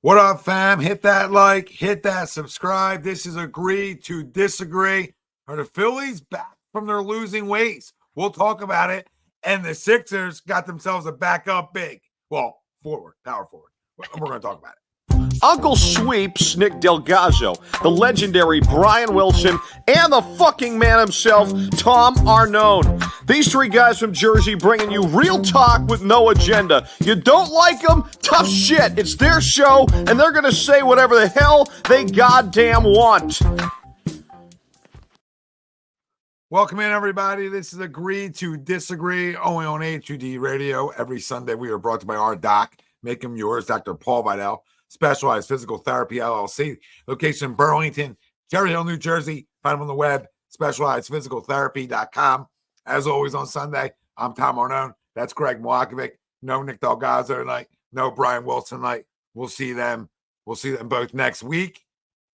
What up, fam? Hit that like, hit that subscribe. This is Agree to Disagree. Are the Phillies back from their losing ways? We'll talk about it. And the Sixers got themselves a backup big. Well, forward, power forward. We're going to talk about it. Uncle Sweeps, Nick Delgado, the legendary Brian Wilson, and the fucking man himself, Tom Arnone. These three guys from Jersey bringing you real talk with no agenda. You don't like them? Tough shit. It's their show, and they're going to say whatever the hell they goddamn want. Welcome in, everybody. This is Agree to Disagree, only on HUD Radio. Every Sunday, we are brought to you by our doc, Make Him Yours, Dr. Paul Vidal, Specialized Physical Therapy, LLC. Location in Burlington, Cherry Hill, New Jersey. Find them on the web, specializedphysicaltherapy.com. As always on Sunday, I'm Tom Arnone. That's Greg Mlakovic. No Nick Delgado tonight. No Brian Wilson tonight. We'll see them. We'll see them both next week.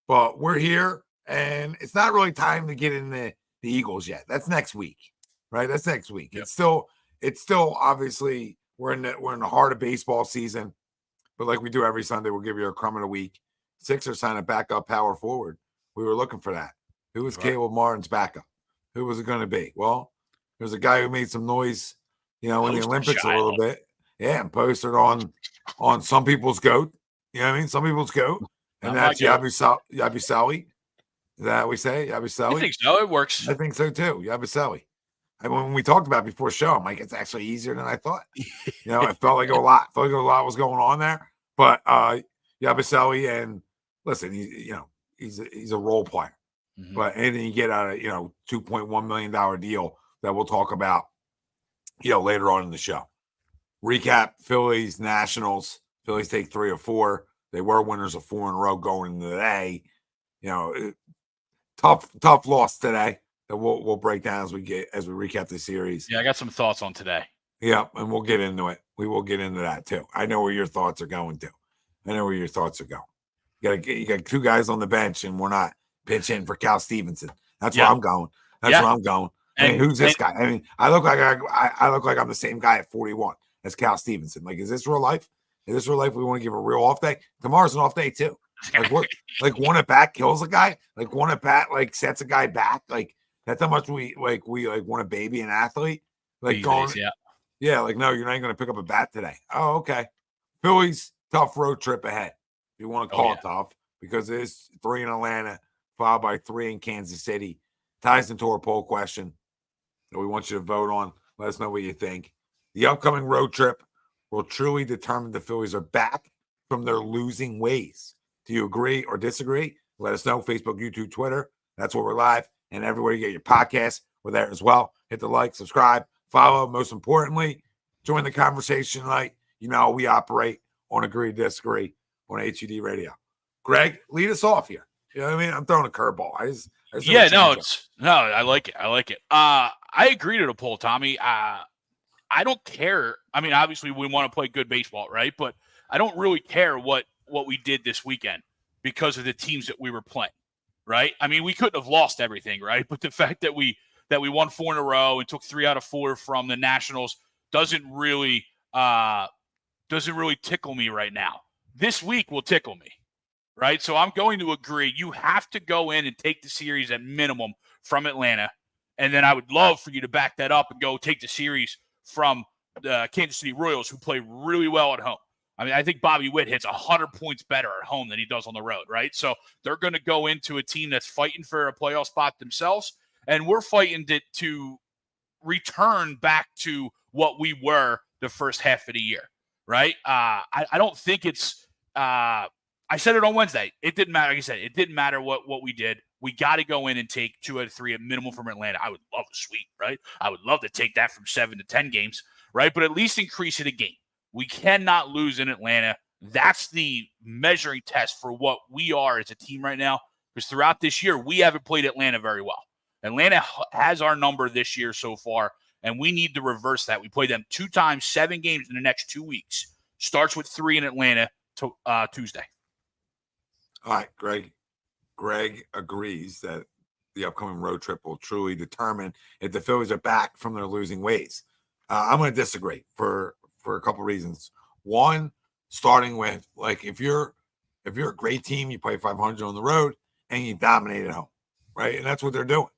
But we're here, and it's not really time to get in the Eagles yet. That's next week, right? That's next week. Yep. It's still obviously we're in the heart of baseball season. But like we do every Sunday, we'll give you a crumb of the week. Sixers signed a backup power forward. We were looking for that. Who was Caleb Martin's backup? Who was it going to be? Well, there's a guy who made some noise, in the Olympics a little bit. Yeah, and posted on some people's goat. You know what I mean? Some people's goat. And that's Yabusele. Is that how we say it? Yabusele? I think so. It works. I think so too. Yabusele. And when we talked about it before the show, I'm like, it's actually easier than I thought. It felt like a lot. Felt like a lot was going on there. But Yabusele, and listen, he's a role player. Mm-hmm. But anything you get out of $2.1 million deal that we'll talk about, later on in the show. Recap: Phillies, Nationals. Phillies take 3 or 4. They were winners of 4 in a row going into today. Tough loss today. That we'll break down as we recap the series. Yeah, I got some thoughts on today. Yeah, and we'll get into it. We will get into that too. I know where your thoughts are going to. You got 2 guys on the bench, and we're not pitching for Cal Stevenson. That's where I'm going. Where I'm going. Who's this guy? I mean, I look like I'm the same guy at 41 as Cal Stevenson. Like, is this real life? Is this real life? We want to give a real off day. Tomorrow's an off day too. Like what? Like one at bat kills a guy. Like one at bat sets a guy back. Like that's how much we want to baby an athlete. Like going, yeah. Like no, you're not going to pick up a bat today. Oh, okay. Phillies tough road trip ahead. If you want to call it tough, because it's 3 in Atlanta, followed by 3 in Kansas City. Ties into our poll question that we want you to vote on. Let us know what you think. The upcoming road trip will truly determine the Phillies are back from their losing ways. Do you agree or disagree? Let us know. Facebook, YouTube, Twitter. That's where we're live. And everywhere you get your podcasts, we're there as well. Hit the like, subscribe, follow. Most importantly, join the conversation like how we operate on Agree to Disagree on HUD Radio. Greg, lead us off here. You know what I mean? I'm throwing a curveball. I like it. I agree to the poll, Tommy. I don't care. I mean, obviously we want to play good baseball, right? But I don't really care what we did this weekend because of the teams that we were playing, right? I mean, we couldn't have lost everything, right? But the fact that we won 4 in a row and took 3 out of 4 from the Nationals doesn't really tickle me right now. This week will tickle me, right? So I'm going to agree. You have to go in and take the series at minimum from Atlanta, and then I would love for you to back that up and go take the series from the Kansas City Royals, who play really well at home. I mean, I think Bobby Witt hits 100 points better at home than he does on the road, right? So they're going to go into a team that's fighting for a playoff spot themselves, and we're fighting to return back to what we were the first half of the year, right? I don't think it's I said it on Wednesday. It didn't matter. Like I said, it didn't matter what we did. We got to go in and take 2 out of 3 at minimum from Atlanta. I would love a sweep, right? I would love to take that from 7 to 10 games, right? But at least increase it a game. We cannot lose in Atlanta. That's the measuring test for what we are as a team right now, because throughout this year, we haven't played Atlanta very well. Atlanta has our number this year so far, and we need to reverse that. We play them 2 times, 7 games in the next 2 weeks. Starts with 3 in Atlanta Tuesday. All right, Greg. Greg agrees that the upcoming road trip will truly determine if the Phillies are back from their losing ways. I'm going to disagree for a couple reasons. One, starting with, like, if you're If you're a great team, you play 500 on the road and you dominate at home, right? And that's what they're doing.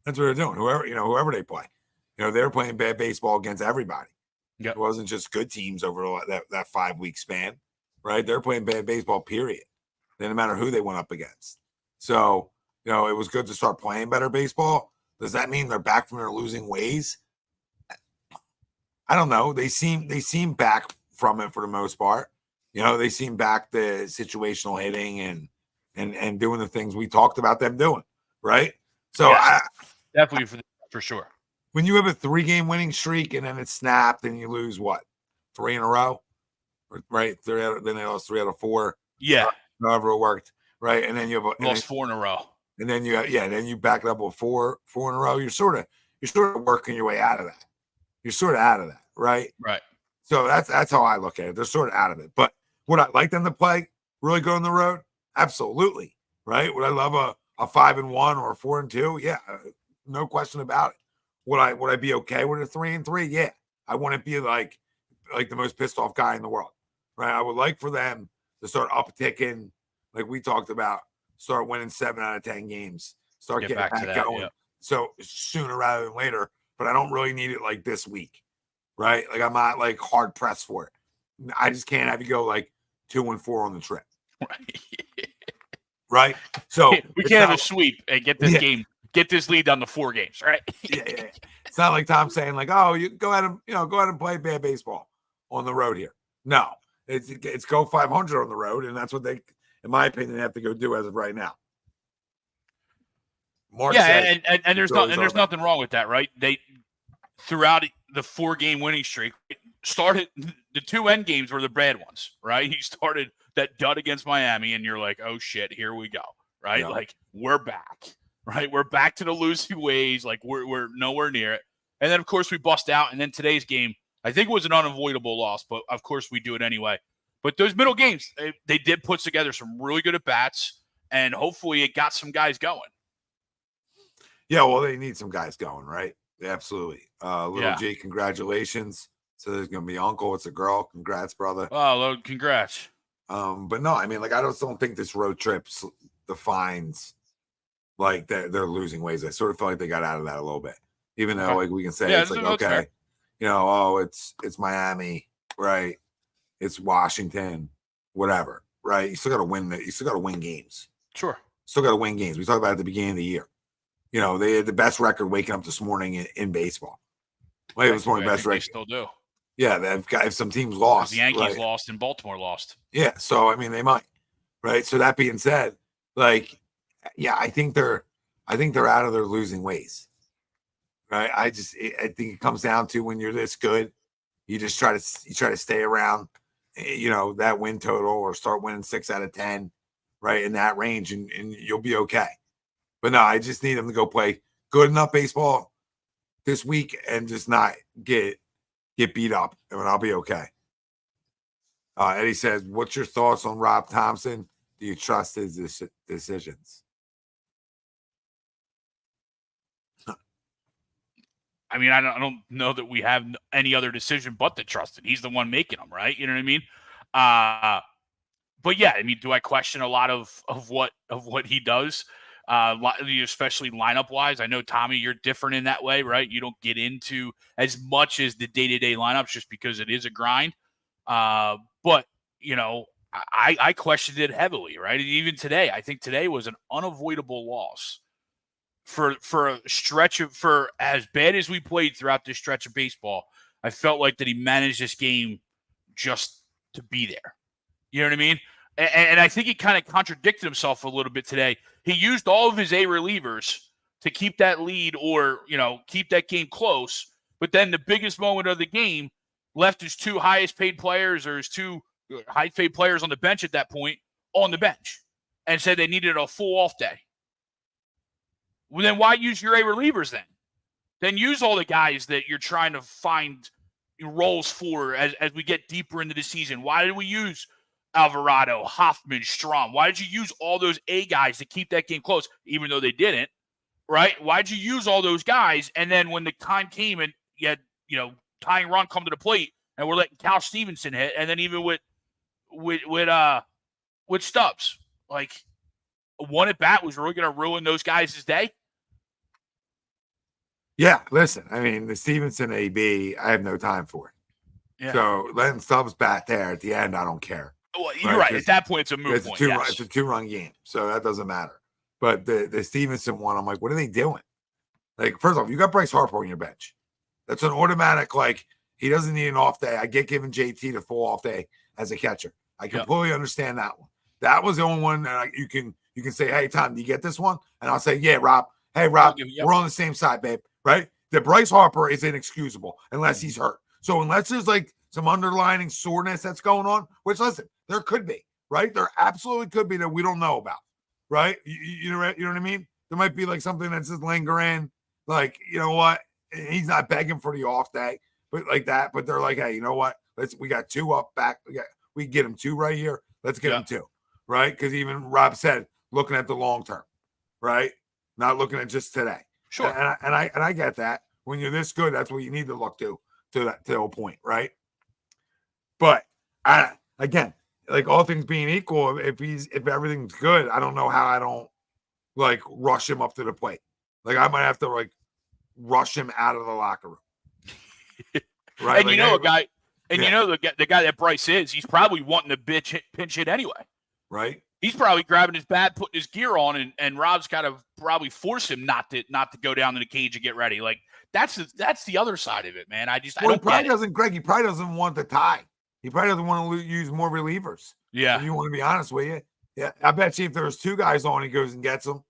That's what they're doing. Whoever they play, they're playing bad baseball against everybody. Yep. It wasn't just good teams over that 5-week span, right? They're playing bad baseball, period. No matter who they went up against. So, it was good to start playing better baseball. Does that mean they're back from their losing ways? I don't know. They seem back from it for the most part. They seem back to situational hitting and doing the things we talked about them doing, right? So yes, definitely for sure. When you have a 3-game winning streak and then it's snapped and you lose 3 in a row, right? Then they lost 3 out of 4. Yeah, however it worked, right? And then you have lost 4 in a row. And then you back it up with 4 in a row. You're sort of working your way out of that. You're sort of out of that, right? Right. So that's how I look at it. They're sort of out of it. But would I like them to play really good on the road? Absolutely, right? Would I love a 5-1 or a 4-2? Yeah, no question about it. Would I be okay with a 3-3? Yeah, I wouldn't be like the most pissed off guy in the world, right? I would like for them to start upticking, like we talked about, start winning 7 out of 10 games, start getting back going. Yeah. So sooner rather than later, but I don't really need it like this week, right? Like I'm not like hard pressed for it. I just can't have you go like 2-4 on the trip, right? So we can't have a sweep and get this game. Get this lead down to 4 games, right? yeah. It's not like Tom saying like, "Oh, you go ahead and play bad baseball on the road here." No, it's go 500 on the road, and that's what they, in my opinion, they have to go do as of right now. Mark says, and there's nothing wrong with that, right? They throughout the 4-game winning streak started the 2 end games were the bad ones, right? He started that dud against Miami, and you're like, "Oh shit, here we go," right? Yeah. Like we're back. Right, we're back to the losing ways. Like we're nowhere near it, and then of course we bust out. And then today's game, I think, was an unavoidable loss, but of course we do it anyway. But those middle games, they did put together some really good at bats, and hopefully it got some guys going. Yeah, well, they need some guys going, right? Absolutely. Little G, congratulations. So there's gonna be uncle. It's a girl. Congrats, brother. Oh, congrats. But no, I mean, like I just don't think this road trip defines. Like they're losing ways. I sort of felt like they got out of that a little bit, even though like we can say it's like okay, it's Miami, right? It's Washington, whatever, right? You still got to win. You still got to win games. Sure, still got to win games. We talked about it at the beginning of the year. They had the best record waking up this morning in baseball. Like this morning, best record. They still do. Yeah, they've got if some teams lost. The Yankees lost and Baltimore lost. Yeah, so I mean they might, right? So that being said, like. Yeah, I think they're out of their losing ways, right? I think it comes down to when you're this good, you just try to stay around, that win total or start winning 6 out of 10, right in that range, and you'll be okay. But no, I just need them to go play good enough baseball this week and just not get beat up, and I'll be okay. Eddie says, "What's your thoughts on Rob Thompson? Do you trust his decisions?" I mean, I don't know that we have any other decision but to trust it. He's the one making them, right? You know what I mean? But yeah, I mean, do I question a lot of what he does, especially lineup wise? I know, Tommy, you're different in that way, right? You don't get into as much as the day-to-day lineups just because it is a grind. But I questioned it heavily, right? And even today, I think today was an unavoidable loss. For a stretch for as bad as we played throughout this stretch of baseball, I felt like that he managed this game just to be there. You know what I mean? And I think he kind of contradicted himself a little bit today. He used all of his A relievers to keep that lead or, keep that game close. But then the biggest moment of the game left his 2 highest paid players or his 2 high paid players on the bench at that point on the bench and said they needed a full off day. Well, then why use your A relievers then? Then use all the guys that you're trying to find roles for as we get deeper into the season. Why did we use Alvarado, Hoffman, Strom? Why did you use all those A guys to keep that game close, even though they didn't, right? Why did you use all those guys? And then when the time came and you had, tying run come to the plate and we're letting Cal Stevenson hit, and then even with with Stubbs. Like, one at bat was really going to ruin those guys' day. Yeah, listen, I mean, the Stevenson AB, I have no time for it. Yeah. So letting Stubbs bat there at the end, I don't care. Well, you're right. At that point, it's a moot point. It's a two-run game, so that doesn't matter. But the Stevenson one, I'm like, what are they doing? Like, first off, you got Bryce Harper on your bench. That's an automatic, like, he doesn't need an off day. I get giving JT the full off day as a catcher. I completely understand that one. That was the only one that you can say, hey, Tom, do you get this one? And I'll say, yeah, Rob. Hey, Rob, we're on the same side, babe. Right? The Bryce Harper is inexcusable unless he's hurt. So unless there's like some underlying soreness that's going on, which, listen, there could be, right? There absolutely could be that we don't know about, right? You know what I mean? There might be like something that's just lingering, like, you know what? He's not begging for the off day, but like that. But they're like, hey, you know what? We got 2 up back. We can get him 2 right here. Let's get him 2, right? Because even Rob said, looking at the long term, right? Not looking at just today. Sure. And I get that. When you're this good, that's what you need to look to a point, right? But again, like all things being equal, if everything's good, I don't know how I don't like rush him up to the plate. Like I might have to like rush him out of the locker room. Right. And like, you know, the guy that Bryce is, he's probably wanting to pinch hit anyway. Right. He's probably grabbing his bat, putting his gear on, and Rob's got to probably force him not to go down to the cage and get ready. Like that's the other side of it, man. I don't get it. Greg, he probably doesn't want the tie. He probably doesn't want to use more relievers. Yeah. If you want to be honest with you. Yeah. I bet you if there's 2 guys on, he goes and gets them.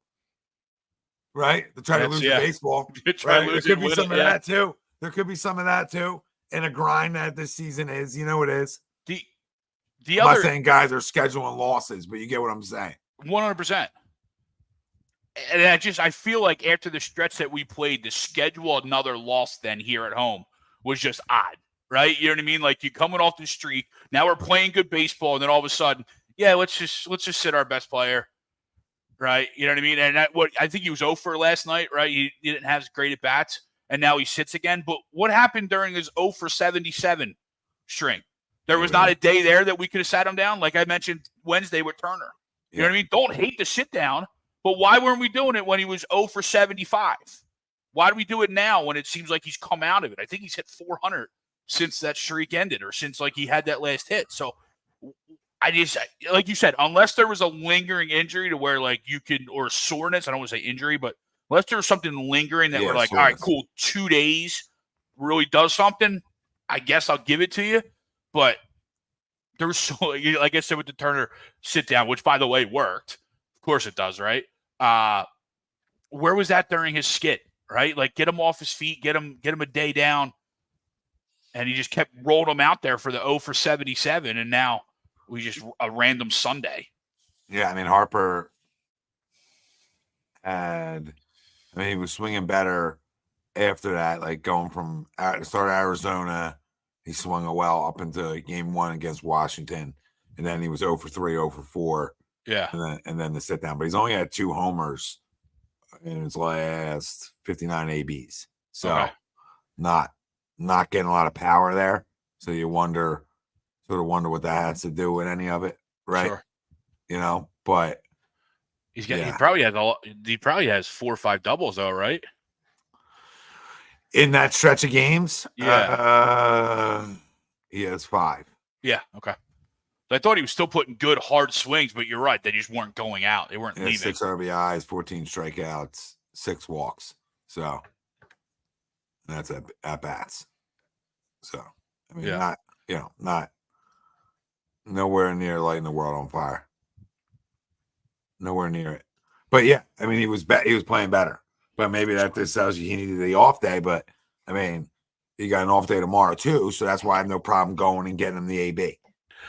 Right. To try to lose the baseball. Right? There could be some of that too. There could be some of that too. In a grind that this season is, you know, it is. I'm not saying guys are scheduling losses, but you get what I'm saying. 100%. And I feel like after the stretch that we played, to schedule another loss then here at home was just odd, right? You know what I mean? Like you coming off the streak, now we're playing good baseball, and then all of a sudden, let's just sit our best player, right? You know what I mean? And I think he was 0 for last night, right? He didn't have as great at bats, and now he sits again. But what happened during his 0 for 77 string? There was not a day there that we could have sat him down. Like I mentioned Wednesday with Turner. You know what I mean? Don't hate the sit down, but why weren't we doing it when he was 0 for 75? Why do we do it now when it seems like he's come out of it? I think he's hit 400 since that streak ended, or since like he had that last hit. So I just, like you said, unless there was a lingering injury to where like you could, or soreness, I don't want to say injury, but unless there was something lingering that we're like, soreness. All right, cool, 2 days really does something, I guess I'll give it to you. But there was like I said with the Turner sit down, which by the way worked. Of course it does, right? Where was that during his skit, right? Like get him off his feet, get him a day down, and he just kept rolling him out there for the 0 for 77, and now we just a random Sunday. Yeah, I mean Harper he was swinging better after that, like going from the start of Arizona. He swung a well up into game 1 against Washington, and then he was 0 for 3, 0 for 4. Yeah, and then the sit down. But he's only had 2 homers in his last 59 ABs, so not getting a lot of power there. So you wonder what that has to do with any of it, right? Sure. You know, but he probably has 4 or 5 doubles though, right? In that stretch of games, he has 5. Yeah, okay. I thought he was still putting good, hard swings, but you're right. They just weren't going out. They weren't leaving. 6 RBIs, 14 strikeouts, 6 walks. So that's at bats. So, I mean, not nowhere near lighting the world on fire. Nowhere near it. But yeah, I mean, he was playing better. But maybe that just tells you he needed the off day. But I mean, he got an off day tomorrow too, so that's why I have no problem going and getting him the AB.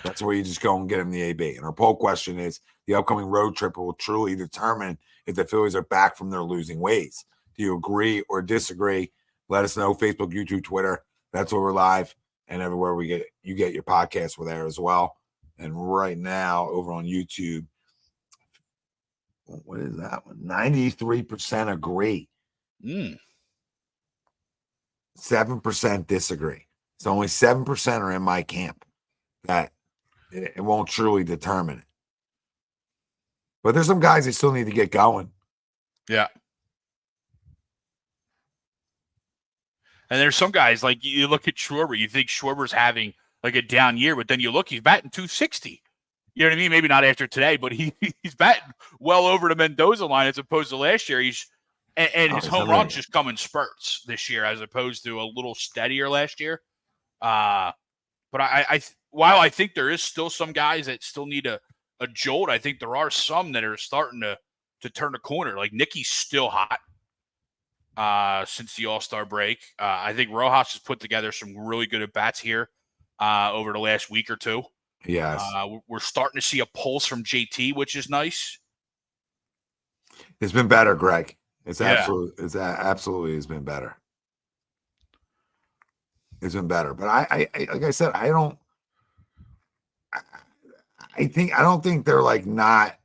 That's where you just go and get him the AB. And our poll question is: the upcoming road trip will truly determine if the Phillies are back from their losing ways. Do you agree or disagree? Let us know. Facebook, YouTube, Twitter. That's where we're live, and everywhere you get your podcast, we're there as well. And right now, over on YouTube. What is that one? 93% agree. 7% disagree. So only 7% are in my camp that it won't truly determine it. But there's some guys that still need to get going. Yeah. And there's some guys, like you look at Schwarber, you think Schwarber's having like a down year, but then you look, he's batting 260. You know what I mean? Maybe not after today, but he's batting well over the Mendoza line as opposed to last year. And his home runs just come in spurts this year as opposed to a little steadier last year. But while I think there is still some guys that still need a jolt, I think there are some that are starting to turn the corner. Like Nicky's still hot since the All-Star break. I think Rojas has put together some really good at-bats here over the last week or two. Yes. We're starting to see a pulse from JT, which is nice. It's been better, Greg. Absolutely has been better. It's been better. But I like I said, I don't think they're like not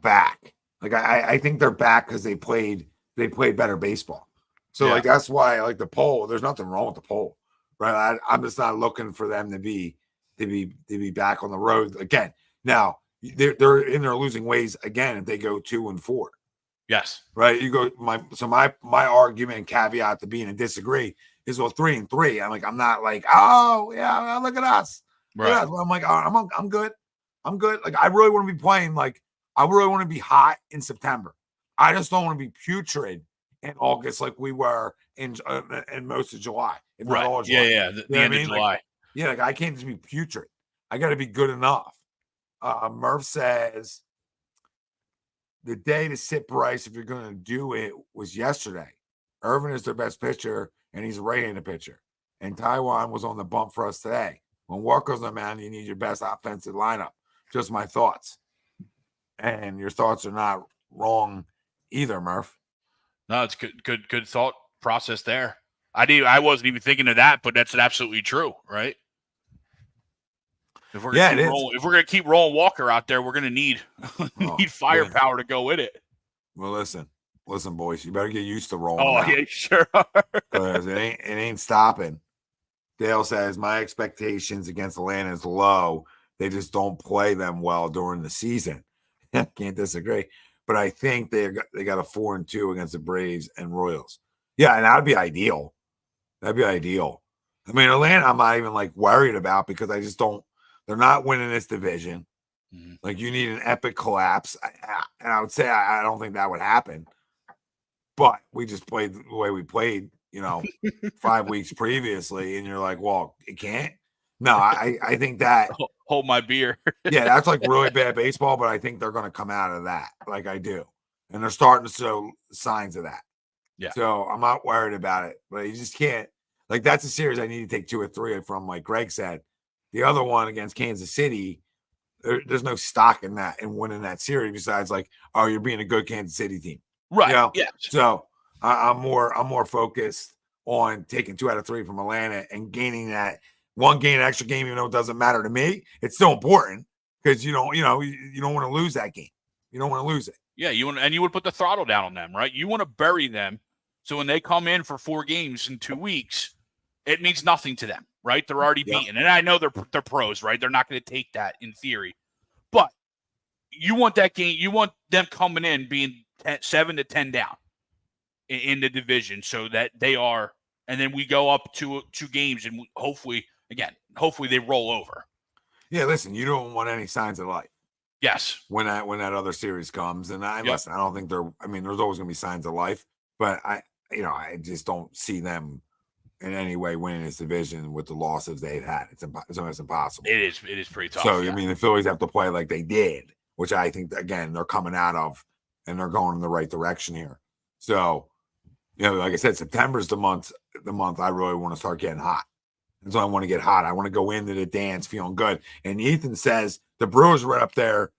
back. Like I think they're back because they played better baseball. So like that's why I like the poll. There's nothing wrong with the poll, right? I'm just not looking for them to be back on the road again. Now they're in their losing ways again if they go 2-4. Yes. Right. You go my argument and caveat to being a disagree is 3-3. I'm not like, oh yeah, look at us. Right. Yeah. I'm like, I'm good. I'm good. Like I really want to be playing. Like I really want to be hot in September. I just don't want to be putrid in August like we were in most of July. Right. All July. Yeah. The end of July. Like I can't just be putrid. I got to be good enough. Murph says the day to sit Bryce, if you're going to do it, was yesterday. Irvin is their best pitcher, and he's a right-handed pitcher. And Taiwan was on the bump for us today. When Walker's on the mound, you need your best offensive lineup. Just my thoughts. And your thoughts are not wrong either, Murph. No, it's good thought process there. I wasn't even thinking of that, but that's absolutely true, right? If we're gonna keep rolling Walker out there, we're gonna need firepower to go with it. Well, listen, boys, you better get used to rolling. Oh, yeah, sure are. Because it ain't stopping. Dale says my expectations against Atlanta is low. They just don't play them well during the season. Can't disagree. But I think they got a 4-2 against the Braves and Royals. Yeah, and that'd be ideal. That'd be ideal. I mean, Atlanta, I'm not even like worried about because I just don't. They're not winning this division. Mm-hmm. Like you need an epic collapse, and I would say I don't think that would happen. But we just played the way we played, 5 weeks previously, and you're like, well, it can't. No, I think that hold my beer. Yeah, that's like really bad baseball, but I think they're going to come out of that, like I do, and they're starting to show signs of that. Yeah. So I'm not worried about it, but you just can't. Like that's a series I need to take 2 or 3 from, like Greg said. The other one against Kansas City, there's no stock in that and winning that series besides like, oh, you're being a good Kansas City team, right? Yeah. So I'm more focused on taking 2 out of 3 from Atlanta and gaining that one extra game, even though it doesn't matter to me. It's still important because you don't want to lose that game. You don't want to lose it. Yeah, you would put the throttle down on them, right? You want to bury them, so when they come in for 4 games in 2 weeks, it means nothing to them, right? They're already beaten, and I know they're pros, right? They're not going to take that in theory, but you want that game. You want them coming in being 7-10 down in the division, so that they are, and then we go up 2 games, and hopefully they roll over. Yeah, listen, you don't want any signs of life. Yes. When that other series comes, and listen, I don't think there's always going to be signs of life, but I just don't see them in any way winning this division with the losses they've had. It's almost impossible. It is pretty tough. So, the Phillies have to play like they did, which I think, again, they're coming out of, and they're going in the right direction here. So, like I said, September's the month I really want to start getting hot. And so I want to get hot. I want to go into the dance feeling good. And Ethan says the Brewers are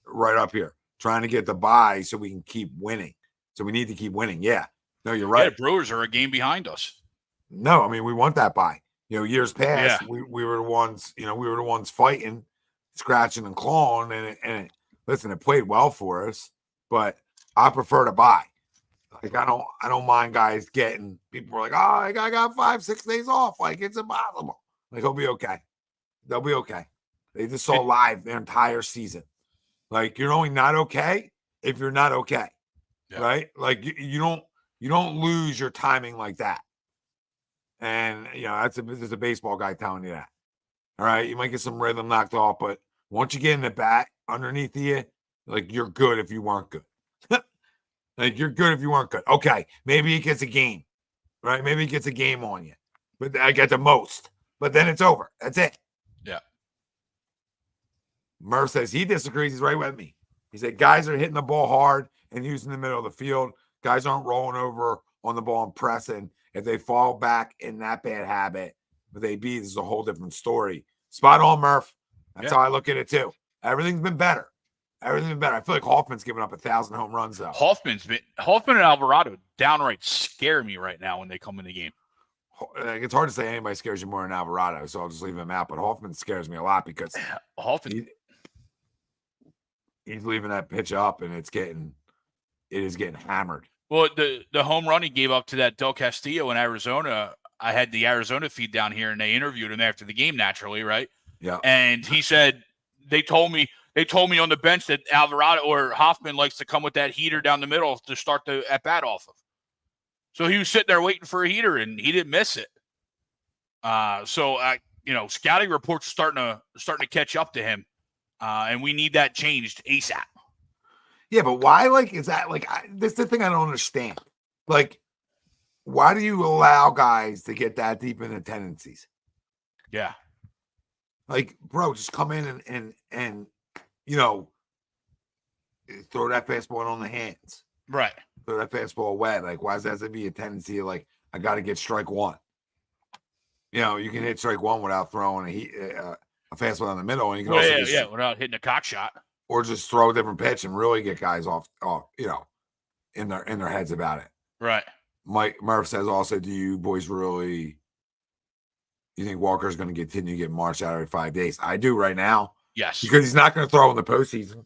right up here, trying to get the bye so we can keep winning. So we need to keep winning. Yeah. No, you're right. Yeah, the Brewers are a game behind us. No, we want that bye. Years past, we were the ones, fighting, scratching and clawing, and listen, it played well for us, but I prefer to bye. Like I don't mind guys getting. People are like, oh, I got 5-6 days off. Like it's impossible. Like he'll be okay. They'll be okay. They just saw live their entire season. Like you're only not okay if you're not okay, Yeah. right? Like you don't lose your timing like that. And this is a baseball guy telling you that. All right, you might get some rhythm knocked off, but once you get in the bat underneath you, like you're good if you weren't good. Like you're good if you weren't good. Okay, maybe it gets a game, right? Maybe it gets a game on you, but I get the most. But then it's over. That's it. Yeah. Murph says he disagrees. He's right with me. He said guys are hitting the ball hard and using the middle of the field. Guys aren't rolling over on the ball and pressing. If they fall back in that bad habit, but this is a whole different story. Spot on, Murph. That's how I look at it too. Everything's been better. Everything's been better. I feel like Hoffman's giving up 1,000 home runs though. Hoffman and Alvarado downright scare me right now when they come in the game. It's hard to say anybody scares you more than Alvarado, so I'll just leave him out. But Hoffman scares me a lot because Hoffman, he's leaving that pitch up, and it is getting hammered. Well, the home run he gave up to that Del Castillo in Arizona, I had the Arizona feed down here, and they interviewed him after the game, naturally, right? Yeah. And he said they told me on the bench that Alvarado or Hoffman likes to come with that heater down the middle to start the at bat off of. So he was sitting there waiting for a heater, and he didn't miss it. Scouting reports are starting to catch up to him, and we need that changed ASAP. Yeah, but why? Like, is that like this is the thing I don't understand? Like, why do you allow guys to get that deep into tendencies? Yeah, like, bro, just come in and throw that fastball on the hands, right? Throw that fastball away. Like, why does that have to be a tendency of like I got to get strike one? You can hit strike one without throwing a fastball in the middle, and you can without hitting a cock shot. Or just throw a different pitch and really get guys off, in their heads about it. Right. Mike Murph says also, do you boys you think Walker's going to continue to get marched out every 5 days? I do right now. Yes. Because he's not going to throw in the postseason.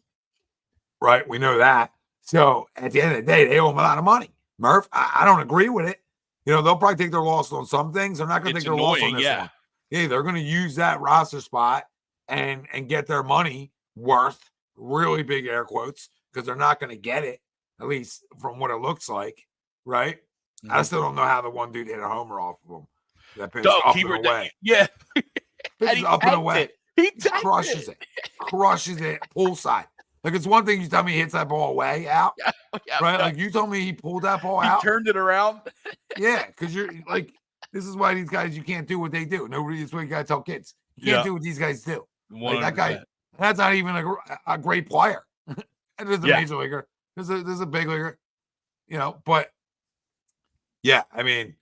Right? We know that. So at the end of the day, they owe him a lot of money. Murph, I don't agree with it. They'll probably take their loss on some things. They're not going to take their loss on this one. Yeah, they're going to use that roster spot and get their money worth. Really big air quotes, because they're not going to get it, at least from what it looks like, right? Mm-hmm. I still don't know how the one dude hit a homer off of him. That pitch up and away. Yeah. Pitch up and away. He crushes it. Crushes it poolside. Like, it's one thing you tell me he hits that ball away out, right? Like, you told me he pulled that ball out. He turned it around. Yeah, because you're like, this is why these guys, you can't do what they do. Nobody, that's what you got to tell kids. You can't do what these guys do. Like, that guy, that's not even a great player. And there's a major leaguer. There's a big leaguer, but yeah, I mean,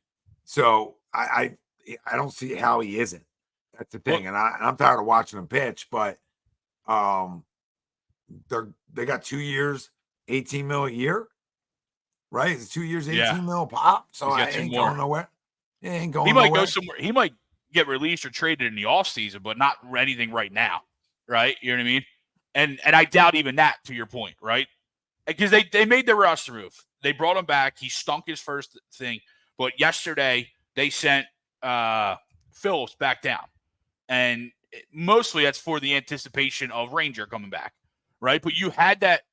so I don't see how he isn't. That's the thing. And I'm tired of watching him pitch, but they got 2 years, 18 mil a year, right? It's 2 years, 18 mil pop. So I ain't going nowhere. It ain't going nowhere. He might go somewhere. He might get released or traded in the offseason, but not anything right now. Right? You know what I mean? And I doubt even that, to your point, right? Because they made the roster move. They brought him back. He stunk his first thing. But yesterday, they sent Phillips back down. And mostly that's for the anticipation of Ranger coming back, right? But you had that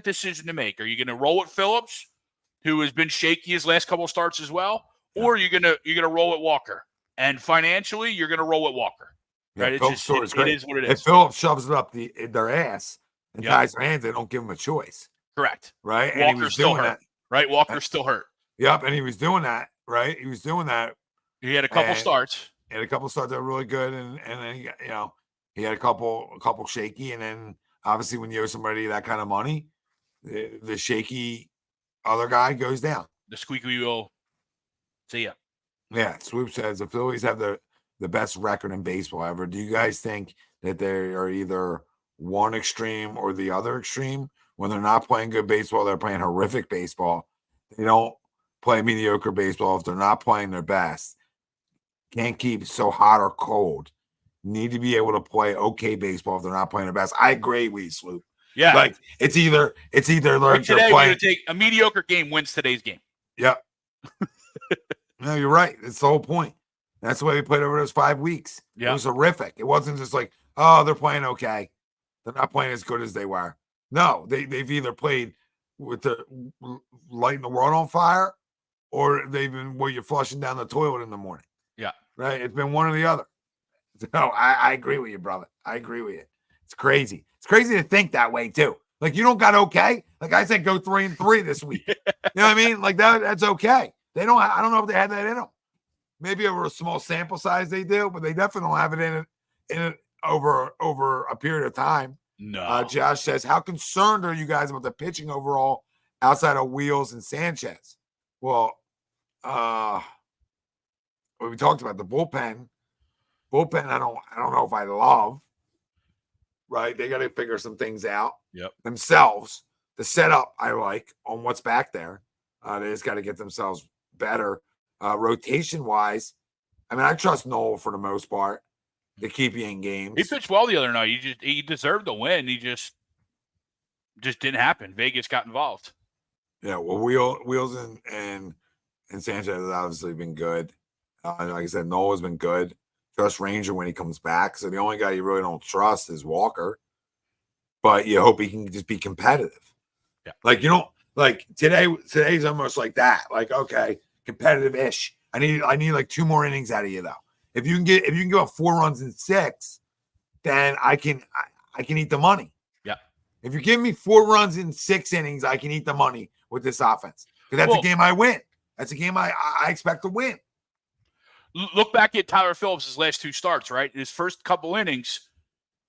decision to make. Are you going to roll with Phillips, who has been shaky his last couple of starts as well? Or are you gonna roll with Walker? And financially, you're going to roll with Walker. Right, it is what it is. If Phillips shoves it up their ass and ties their hands, they don't give him a choice. Correct. Right. Walker's still hurt. Right. Walker's still hurt. Yep. And he was doing that. Right. He was doing that. He had a couple starts. He had a couple starts that were really good, and then he had a couple shaky, and then obviously when you owe somebody that kind of money, the shaky other guy goes down. The squeaky wheel. See ya. Yeah. Swoop says the Phillies have the best record in baseball ever. Do you guys think that they are either one extreme or the other extreme? When they're not playing good baseball, they're playing horrific baseball. They don't play mediocre baseball if they're not playing their best. Can't keep so hot or cold. Need to be able to play okay baseball if they're not playing their best. I agree with you, Sloop. Yeah. Like it's either like today they're playing. We're gonna take a mediocre game wins today's game. Yep. No, you're right. It's the whole point. That's the way we played over those 5 weeks. Yeah. It was horrific. It wasn't just like, oh, they're playing okay. They're not playing as good as they were. No, they've either played with the lighting the world on fire, or they've been where you're flushing down the toilet in the morning. Yeah. Right. It's been one or the other. No, I agree with you, brother. I agree with you. It's crazy. It's crazy to think that way too. Like you don't got okay. Like I said, go 3-3 this week. You know what I mean? Like that's okay. They don't. I don't know if they had that in them. Maybe over a small sample size they do, but they definitely don't have it in it over a period of time. No. Josh says, how concerned are you guys about the pitching overall outside of Wheels and Sanchez? Well, we talked about the bullpen. Bullpen, I don't know if I love. Right, they got to figure some things out themselves. The setup I like on what's back there. They just got to get themselves better. Rotation wise, I mean, I trust Noel for the most part to keep you in games. He pitched well the other night. He deserved the win. He just didn't happen. Vegas got involved. Yeah, well, Wheels and Sanchez has obviously been good. Like I said, Noel's been good. Trust Ranger when he comes back. So the only guy you really don't trust is Walker. But you hope he can just be competitive. Yeah. Like you don't like today's almost like that. Like, okay, competitive-ish. I need like 2 more innings out of you though. If you can give up 4 runs in 6, then I can eat the money. Yeah. If you give me 4 runs in 6 innings, I can eat the money with this offense. Because that's a game I win. That's a game I expect to win. Look back at Tyler Phillips' last 2 starts, right? His first couple innings,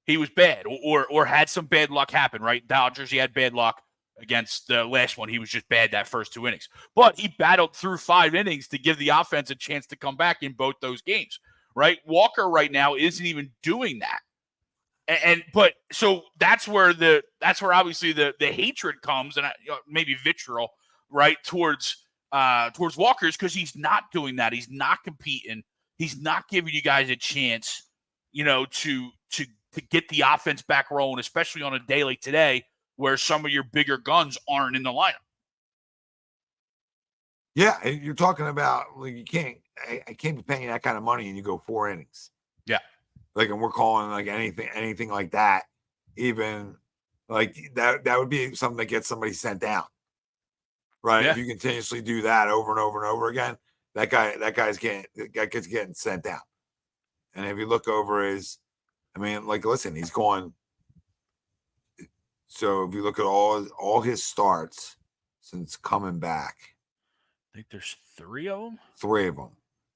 he was bad or had some bad luck happen, right? Dodgers, he had bad luck against the last one. He was just bad that first 2 innings. But he battled through 5 innings to give the offense a chance to come back in both those games, right? Walker right now isn't even doing that. But so that's where obviously the hatred comes, and maybe vitriol, right, towards Walker's, because he's not doing that. He's not competing. He's not giving you guys a chance, to get the offense back rolling, especially on a day like today where some of your bigger guns aren't in the lineup. Yeah, you're talking about like I can't be paying that kind of money and you go 4 innings. Yeah. Like, and we're calling like anything like that, even like that would be something that gets somebody sent down. Right. Yeah. If you continuously do that over and over and over again, that guy's getting sent down. And if you look over listen, he's going. So if you look at all his starts since coming back, I think there's 3 of them. 3 of them.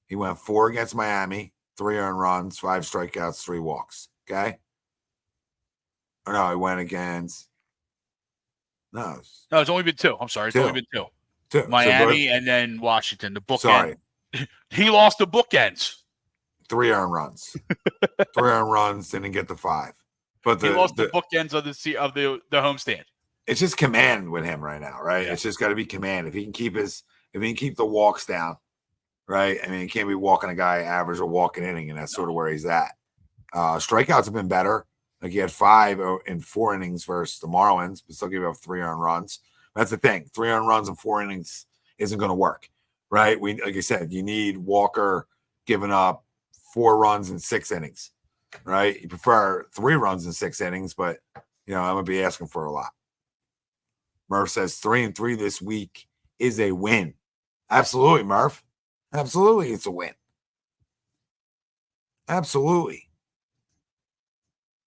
He went 4 against Miami, 3 earned runs, 5 strikeouts, 3 walks. Okay. Or no, he went against. No, it's only been 2. I'm sorry. It's only been 2. 2. Miami and then Washington. The bookend. Sorry. He lost the bookends. 3 earned runs. 3 earned runs, didn't get the 5. But he lost the bookends of the homestand. It's just command with him right now, right? Yeah. It's just got to be command. If he can keep the walks down, right? I mean, he can't be walking a guy average or walking inning, and that's sort of where he's at. Strikeouts have been better. Like he had 5 in 4 innings versus the Marlins, but still gave up 3 earned runs. That's the thing. 3 earned runs in 4 innings isn't going to work, right? Like I said, you need Walker giving up 4 runs in 6 innings, right? You prefer 3 runs in 6 innings, but I'm going to be asking for a lot. Murph says 3-3 this week is a win. Absolutely, Murph. Absolutely, it's a win. Absolutely.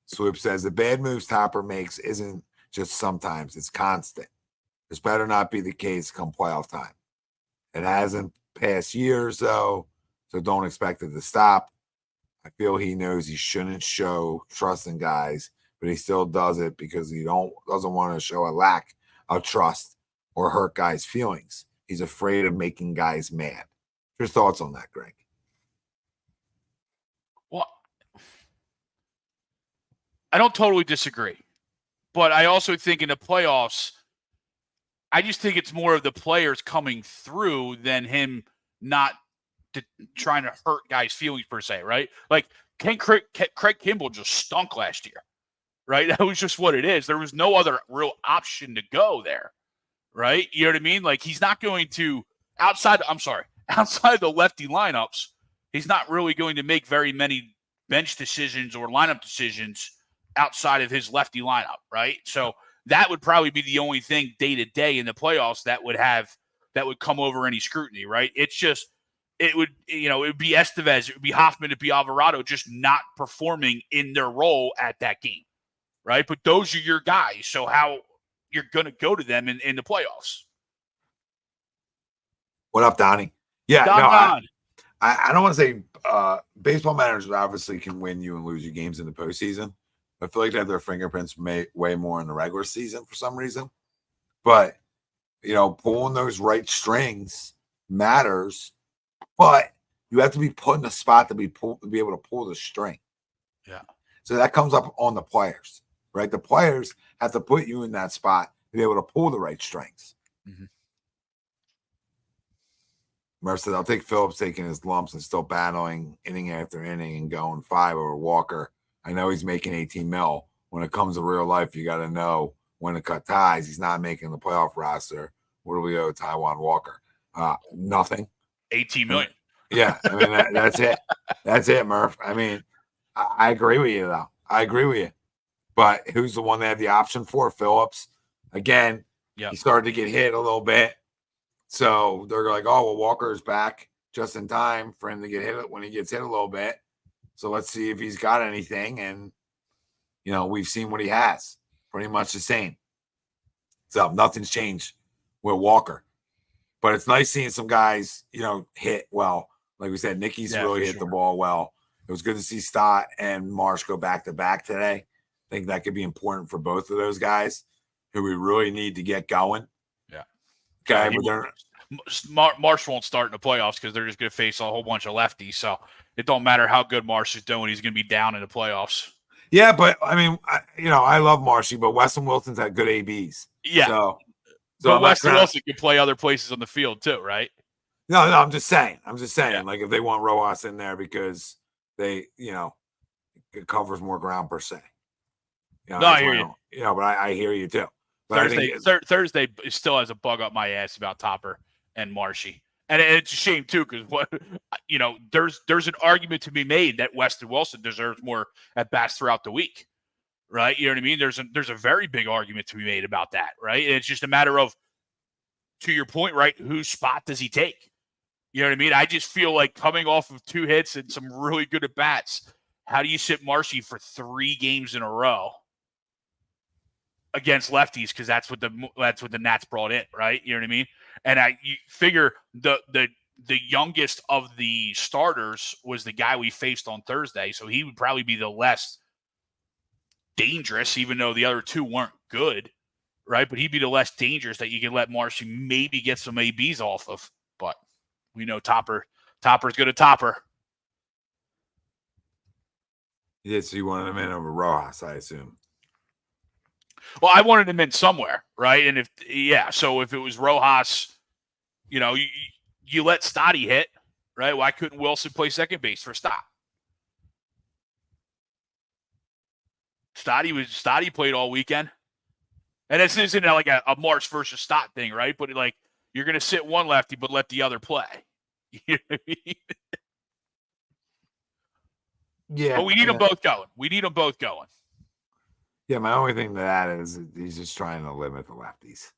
Swoop says the bad moves Topper makes isn't just sometimes, it's constant. This better not be the case come playoff time. It hasn't past years, though, so don't expect it to stop. I feel he knows he shouldn't show trust in guys, but he still does it because he doesn't want to show a lack of trust or hurt guys' feelings. He's afraid of making guys mad. Your thoughts on that, Greg? Well, I don't totally disagree, but I also think in the playoffs, I just think it's more of the players coming through than him not trying to hurt guys' feelings per se, right? Like Craig Kimball just stunk last year, right? That was just what it is. There was no other real option to go there, right? You know what I mean? Like he's not going to outside the lefty lineups, he's not really going to make very many bench decisions or lineup decisions outside of his lefty lineup, right? So that would probably be the only thing day to day in the playoffs that would come over any scrutiny, right? It's just it would be Estevez, it would be Hoffman, it'd be Alvarado just not performing in their role at that game, right? But those are your guys, so how you're going to go to them in the playoffs? What up, Donnie? Yeah, Don. I don't want to say baseball managers obviously can win you and lose you games in the postseason. I feel like they have their fingerprints way more in the regular season for some reason. But, pulling those right strings matters. But you have to be put in a spot to be able to pull the string. Yeah. So that comes up on the players, right? The players have to put you in that spot to be able to pull the right strings. Mm-hmm. Murph said, I'll take Phillips taking his lumps and still battling inning after inning and going 5 over Walker. I know he's making 18 mil. When it comes to real life, you got to know when to cut ties. He's not making the playoff roster. What do we owe Taiwan Walker? Nothing. 18 million. Yeah, I mean, that's it. That's it, Murph. I mean, I agree with you, though. I agree with you. But who's the one they had the option for? Phillips. Again, He started to get hit a little bit. So they're like, oh, well, Walker's back just in time for him to get hit when he gets hit a little bit. So let's see if he's got anything. And, we've seen what he has. Pretty much the same. So nothing's changed with Walker. But it's nice seeing some guys, hit well. Like we said, Nicky's really hit the ball well. It was good to see Stott and Marsh go back-to-back today. I think that could be important for both of those guys who we really need to get going. Yeah. Okay, Marsh won't start in the playoffs because they're just going to face a whole bunch of lefties. So it don't matter how good Marsh is doing; he's going to be down in the playoffs. Yeah, but I mean, I love Marshy, but Weston Wilson's had good ABs. Yeah. So but Weston Wilson can play other places on the field too, right? No, I'm just saying. Yeah. Like if they want Rojas in there because they, it covers more ground per se. I hear you. But I hear you too. But Thursday still has a bug up my ass about Topper and Marshy. And it's a shame too, because there's an argument to be made that Weston Wilson deserves more at bats throughout the week, right? You know what I mean? There's a very big argument to be made about that, right? And it's just a matter of, to your point, right? Whose spot does he take? You know what I mean? I just feel like coming off of 2 hits and some really good at bats, how do you sit Marshy for 3 games in a row against lefties? Because that's what the Nats brought in, right? You know what I mean? And you figure the youngest of the starters was the guy we faced on Thursday, so he would probably be the less dangerous, even though the other 2 weren't good, right? But he'd be the less dangerous that you can let Marshy maybe get some ABs off of. But we know Topper's good at Topper. Yeah, so you wanted him in over Rojas, I assume. Well, I wanted him in somewhere, right? And so if it was Rojas, you let Stotty hit, right? Why couldn't Wilson play second base for Stott? Stotty played all weekend. And this isn't like a Marsh versus Stott thing, right? But you're going to sit one lefty, but let the other play. You know what I mean? Yeah. But we need them both going. Yeah, my only thing to that is he's just trying to limit the lefties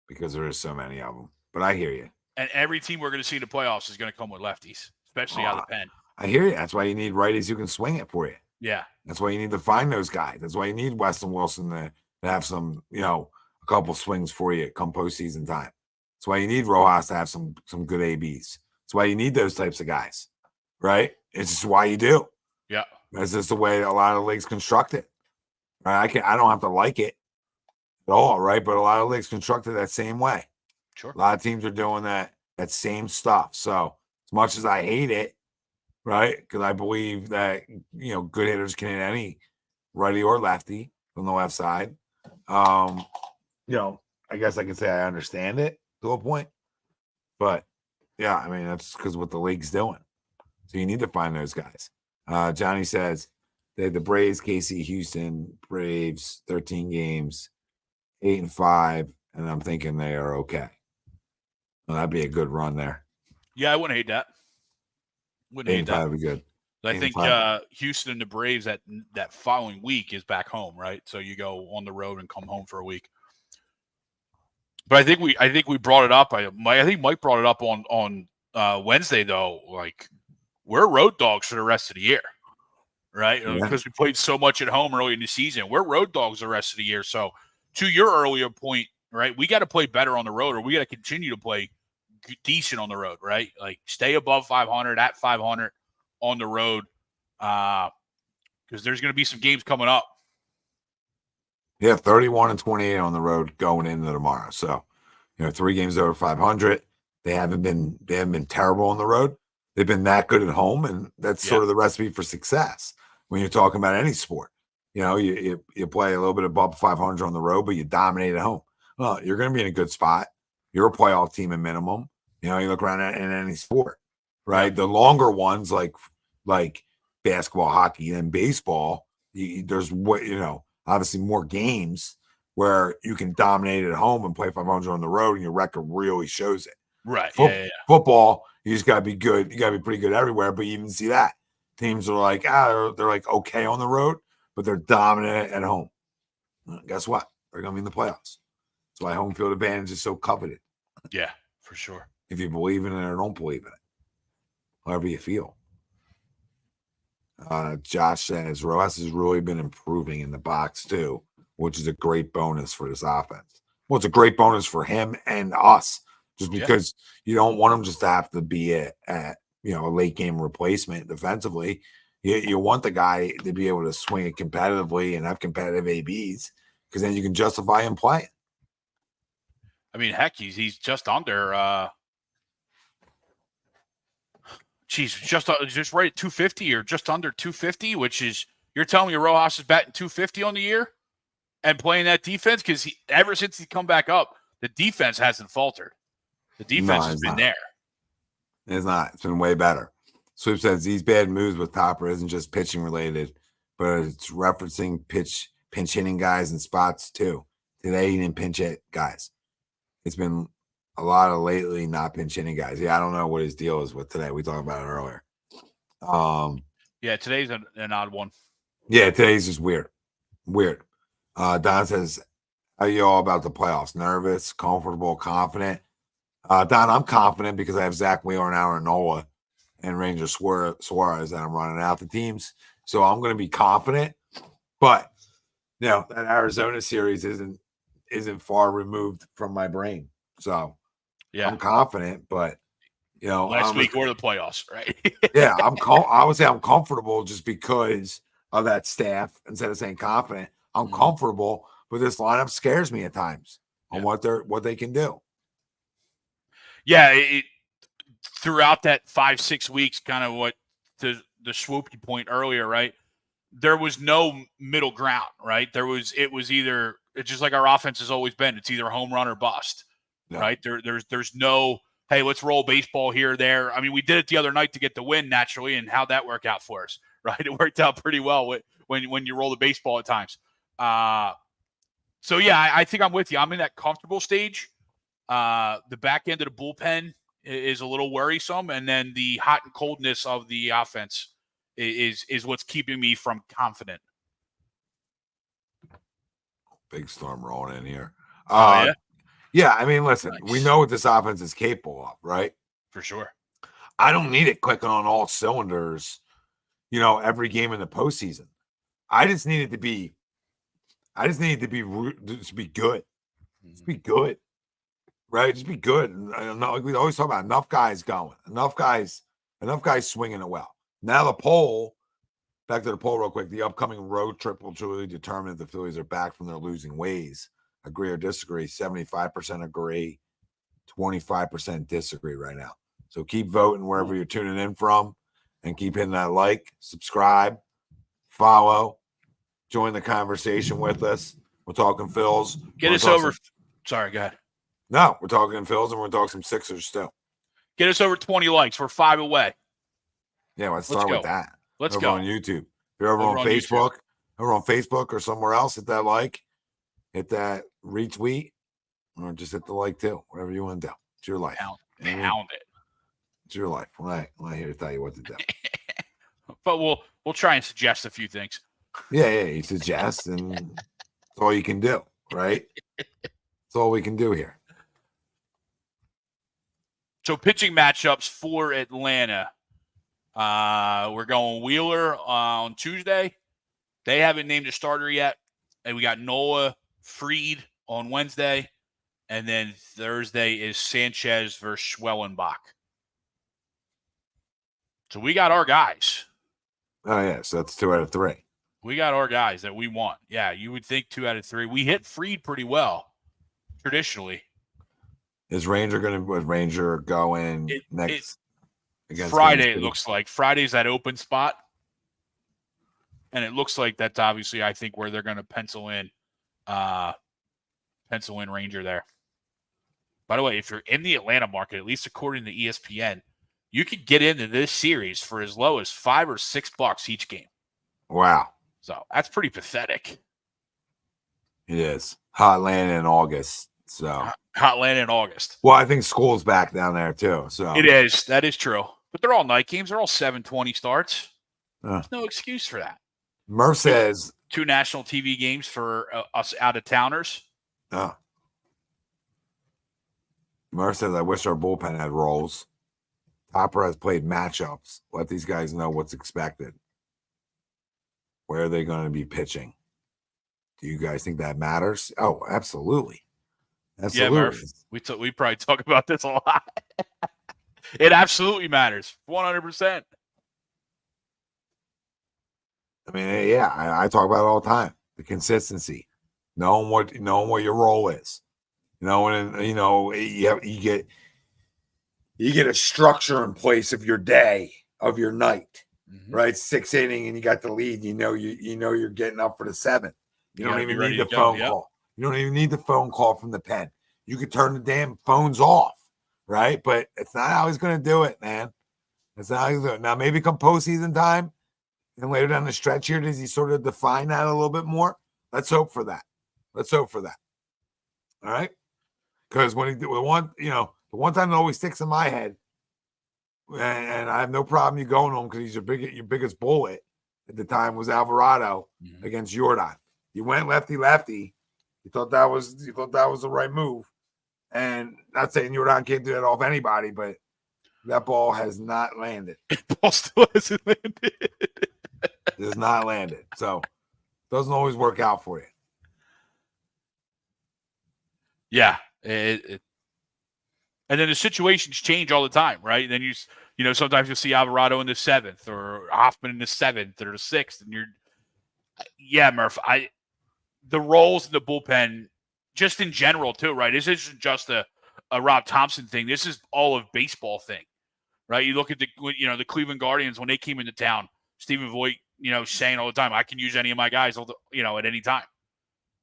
because there is so many of them. But I hear you. And every team we're going to see in the playoffs is going to come with lefties, especially out of the pen. I hear you. That's why you need righties who can swing it for you. Yeah. That's why you need to find those guys. That's why you need Weston Wilson to have some, a couple swings for you come postseason time. That's why you need Rojas to have some good ABs. That's why you need those types of guys, right? It's just why you do. Yeah. That's just the way a lot of leagues construct it. Right? I don't have to like it at all, right? But a lot of leagues constructed that same way. Sure. A lot of teams are doing that same stuff. So as much as I hate it, right? Because I believe that good hitters can hit any righty or lefty from the left side. I guess I can say I understand it to a point. But yeah, I mean that's because what the league's doing. So you need to find those guys. Johnny says they had the Braves, KC, Houston, Braves, 13 games, 8-5, and I'm thinking they are okay. Well, that'd be a good run there. Yeah, I wouldn't hate that. Wouldn't hate that. Would be good. I think Houston and the Braves that following week is back home, right? So you go on the road and come home for a week. But I think we brought it up. I think Mike brought it up on Wednesday though. Like, we're road dogs for the rest of the year, right? Yeah. Because we played so much at home early in the season. We're road dogs the rest of the year. So to your earlier point, right, we got to play better on the road, or we got to continue to play decent on the road, right? Like, stay above 500, at 500 on the road, because there's going to be some games coming up. Yeah, 31-28 on the road going into tomorrow. So, 3 games over 500. They haven't been terrible on the road. They've been that good at home, and that's sort of the recipe for success when you're talking about any sport. You play a little bit above 500 on the road, but you dominate at home. Well, you're going to be in a good spot. You're a playoff team at minimum. You look around in any sport, right? Yeah. The longer ones like basketball, hockey, and baseball, there's obviously more games where you can dominate at home and play 500 on the road, and your record really shows it. Right. Football, you just got to be good. You got to be pretty good everywhere. But you even see that teams are like, they're like okay on the road, but they're dominant at home. Well, guess what? They're going to be in the playoffs. That's why home field advantage is so coveted. Yeah, for sure. If you believe in it or don't believe in it, however you feel. Josh says Rojas has really been improving in the box too, which is a great bonus for this offense. Well, it's a great bonus for him and us, just because you don't want him just to have to be a late game replacement defensively. You want the guy to be able to swing it competitively and have competitive ABs, because then you can justify him playing. I mean, heck, he's just under. Just right at 250 or just under 250, which is, you're telling me Rojas is batting 250 on the year and playing that defense? Because ever since he's come back up, the defense hasn't faltered. The defense has been there. It's not. It's been way better. Sweep says these bad moves with Topper isn't just pitching related, but it's referencing pinch hitting guys in spots too. Today he didn't pinch hit guys. It's been a lot of lately not pinch hitting guys. Yeah, I don't know what his deal is with today. We talked about it earlier. Yeah, today's an odd one. Yeah, today's just weird. Don says, how are you all about the playoffs? Nervous, comfortable, confident? Don, I'm confident because I have Zach Wheeler and Aaron Nola and Ranger Suarez that I'm running out the teams. So I'm going to be confident. But, that Arizona series isn't far removed from my brain. So, yeah, I'm confident, but last week or the playoffs, right? Yeah, I would say I'm comfortable just because of that staff. Instead of saying confident, I'm comfortable, but this lineup scares me at times on what they can do. Yeah, throughout that 5-6 weeks, kind of what the swoopy point earlier, right? There was no middle ground, right? It's just like our offense has always been. It's either home run or bust. Yeah. Right? There's no, hey, let's roll baseball here or there. I mean, we did it the other night to get the win naturally, and how'd that work out for us? Right? It worked out pretty well when you roll the baseball at times. So yeah, I think I'm with you. I'm in that comfortable stage. The back end of the bullpen is a little worrisome, and then the hot and coldness of the offense is what's keeping me from confident. Big storm rolling in here. Yeah. Yeah, I mean, listen, we know what this offense is capable of, right? For sure. I don't need it clicking on all cylinders, every game in the postseason. I just need it to be good. Just be good, right? Just be good. And like we always talk about, enough guys going, enough guys swinging it well. Now back to the poll real quick. The upcoming road trip will truly determine if the Phillies are back from their losing ways. Agree or disagree? 75% agree, 25% disagree right now. So keep voting wherever you're tuning in from, and keep hitting that like, subscribe, follow, join the conversation with us. We're talking Phils. Get us over. Sorry, go ahead. No, we're talking Phils, and we're talking some Sixers still. Get us over 20 likes. We're 5 away. Yeah, let's start with that. Let's go on YouTube. If you're over on Facebook, or somewhere else, hit that like. Hit that retweet, or just hit the like too. Whatever you want to do. It's your life. Pound it. It's your life. I'm not here to tell you what to do. but we'll try and suggest a few things. Yeah, you suggest, and that's all you can do, right? That's all we can do here. So pitching matchups for Atlanta. We're going Wheeler on Tuesday. They haven't named a starter yet. And we got Noah Freed on Wednesday. And then Thursday is Sanchez versus Schwellenbach. So we got our guys. Oh, yeah, so that's 2 out of 3. We got our guys that we want. Yeah, you would think 2 out of 3. We hit Freed pretty well, traditionally. Is Ranger going next? Against Friday, it looks like. Friday's that open spot. And it looks like that's obviously, I think, where they're going to pencil in Ranger there. By the way, if you're in the Atlanta market, at least according to ESPN, you could get into this series for as low as $5 or $6 each game. Wow. So that's pretty pathetic. It is. Hot land in August. So Hot land in August. Well, I think school's back down there too. So it is. That is true. But they're all night games. They're all 7:20 starts. There's no excuse for that. Murph says 2 national TV games for us out-of-towners. Murph says, I wish our bullpen had roles. Topper has played matchups. Let these guys know what's expected. Where are they going to be pitching? Do you guys think that matters? Oh, absolutely. Absolutely. Yeah, Murph. We probably talk about this a lot. It absolutely matters. 100%. I mean, yeah, I talk about it all the time. The consistency, knowing what your role is, and you get a structure in place of your day, of your night, right? 6th inning, and you got the lead. You're getting up for the 7th. You don't even need the phone call. You don't even need the phone call from the pen. You could turn the damn phones off, right? But it's not how he's going to do it, man. It's not how he's going to do it. Now, maybe come postseason time. And later down the stretch here, does he sort of define that a little bit more? Let's hope for that. All right. Because when he did the one time that always sticks in my head, and I have no problem you going home because he's your biggest bullet at the time was Alvarado against Jordan. You went lefty. You thought that was the right move. And not saying Jordan can't do that off anybody, but that ball has not landed. Ball still hasn't landed. It has not landed. So doesn't always work out for you. Yeah. And then the situations change all the time, right? Then sometimes you'll see Alvarado in the 7th or Hoffman in the 7th or the 6th. And Murph, the roles in the bullpen, just in general too, right? This isn't just a Rob Thompson thing. This is all of baseball thing, right? You look at the Cleveland Guardians when they came into town, Stephen Voigt, saying all the time, I can use any of my guys, at any time.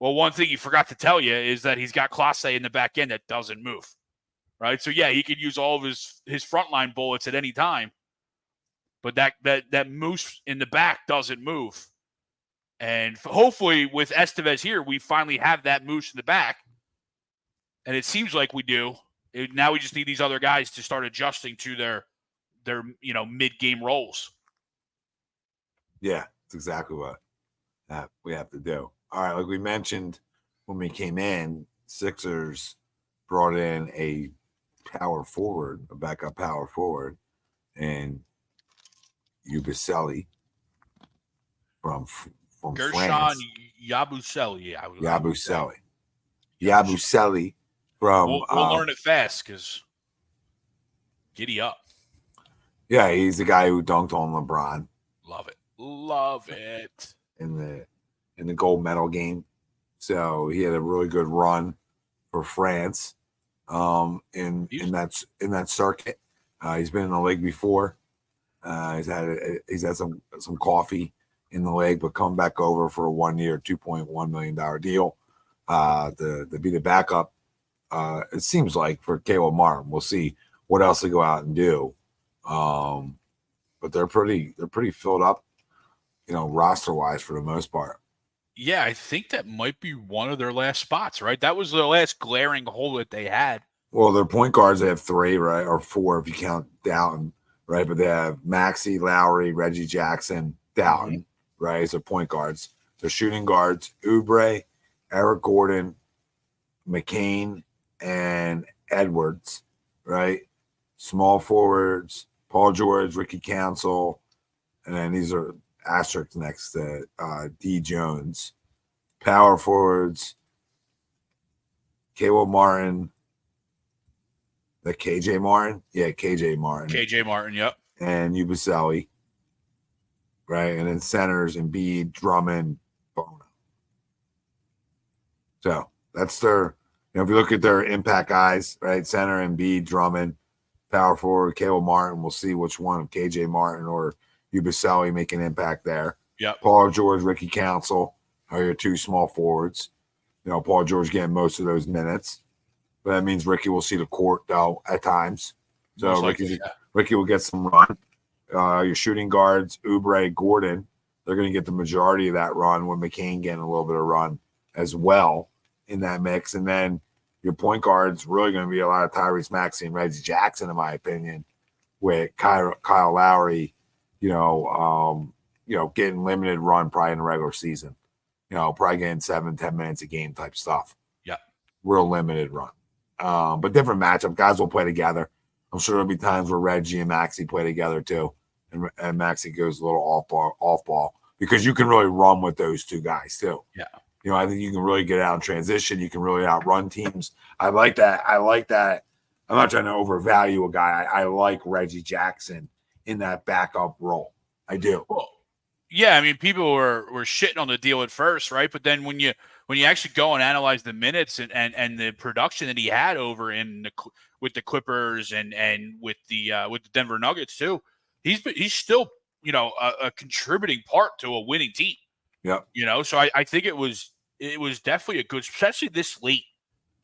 Well, one thing he forgot to tell you is that he's got Clase in the back end that doesn't move, right? So, yeah, he could use all of his frontline bullets at any time, but that moose in the back doesn't move. And hopefully with Estevez here, we finally have that moose in the back, and it seems like we do. Now we just need these other guys to start adjusting to their mid-game roles. Yeah, that's exactly what we have to do. All right, like we mentioned when we came in, Sixers brought in a backup power forward, and Yabusele from Guerschon France. Yabusele. Yabusele from. We'll learn it fast because giddy up. Yeah, he's the guy who dunked on LeBron. Love it. In the gold medal game. So he had a really good run for France in that circuit. He's been in the league before. He's had some coffee in the league, but come back over for a 1-year, $2.1 million deal to be the backup. It seems like for Caleb Martin. We'll see what else they go out and do. But they're pretty filled up, roster wise for the most part. Yeah, I think that might be one of their last spots, right? That was the last glaring hole that they had. Well, their point guards, they have 3, right? Or 4 if you count right? But they have Maxey, Lowry, Reggie Jackson, Dowden, right? So point guards. So shooting guards, Oubre, Eric Gordon, McCain, and Edwards, right? Small forwards, Paul George, Ricky Council, and then these are asterisks next to D. Jones. Power forwards, Caleb Martin, the KJ Martin? Yeah, KJ Martin. KJ Martin, yep. And Yabusele, right? And then centers, Embiid, Drummond, Bono. So that's their, if you look at their impact guys, right? Center, Embiid, Drummond, power forward, Caleb Martin. We'll see which one of KJ Martin or Yabusele make an impact there. Yep. Paul George, Ricky Council are your two small forwards. Paul George getting most of those minutes. But that means Ricky will see the court, though, at times. So Ricky will get some run. Your shooting guards, Oubre, Gordon, they're going to get the majority of that run, with McCain getting a little bit of run as well in that mix. And then your point guards really going to be a lot of Tyrese Maxey and Reggie Jackson, in my opinion, with Kyle Lowry, getting limited run probably in the regular season. Probably getting 7-10 minutes a game type stuff. Yeah. Real limited run. But different matchup. Guys will play together. I'm sure there'll be times where Reggie and Maxey play together too. And Maxey goes a little off ball because you can really run with those two guys too. Yeah. I think you can really get out in transition. You can really outrun teams. I like that. I'm not trying to overvalue a guy. I like Reggie Jackson in that backup role. I do. Well, yeah, I mean, people were shitting on the deal at first, right? But then when you actually go and analyze the minutes and the production that he had over with the Clippers and with the Denver Nuggets too, he's still a contributing part to a winning team. Yeah. So I think it was definitely a good, especially this late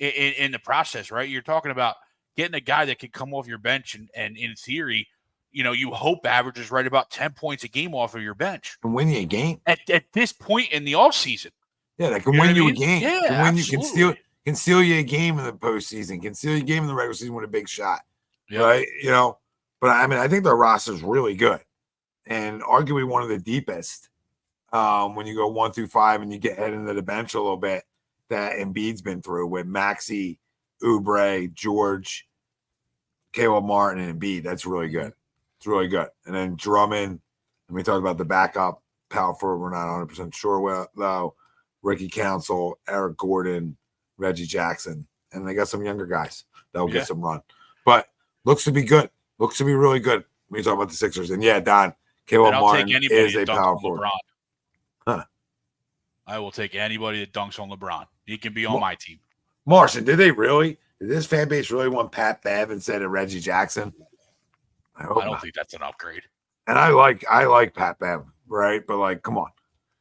in the process, right? You're talking about getting a guy that can come off your bench and in theory, you hope averages right about 10 points a game off of your bench. Can win you a game. At this point in the offseason. Yeah, that can win you a game. Yeah, Can steal you a game in the postseason. Can steal you a game in the regular season with a big shot. Yep. Right? But I think their roster is really good. And arguably one of the deepest when you go 1 through 5 and you get head into the bench a little bit that Embiid's been through with Maxey, Oubre, George, Caleb Martin, and Embiid. That's really good. It's really good. And then Drummond, and we talked about the backup power forward. We're not 100% sure though. Ricky Council, Eric Gordon, Reggie Jackson, and they got some younger guys that will get some run. But looks to be good. Looks to be really good when you talk about the Sixers. And yeah, Don, Caleb Martin is a power forward. Huh. I will take anybody that dunks on LeBron. He can be on my team. Martian, did this fan base really want Pat Bev instead of Reggie Jackson? I don't think that's an upgrade. And I like Pat Bev, right? But come on.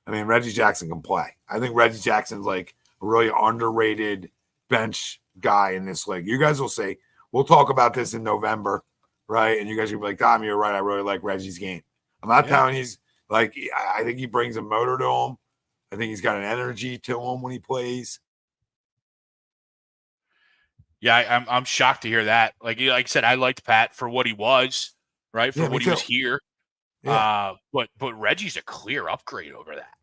I mean, Reggie Jackson can play. I think Reggie Jackson's a really underrated bench guy in this league. You guys will say, we'll talk about this in November, right? And you guys will be like, Tom, you're right. I really like Reggie's game. I'm not telling he's I think he brings a motor to him. I think he's got an energy to him when he plays. Yeah, I'm shocked to hear that. Like I said, I liked Pat for what he was, right? For what he was here. Yeah. But Reggie's a clear upgrade over that.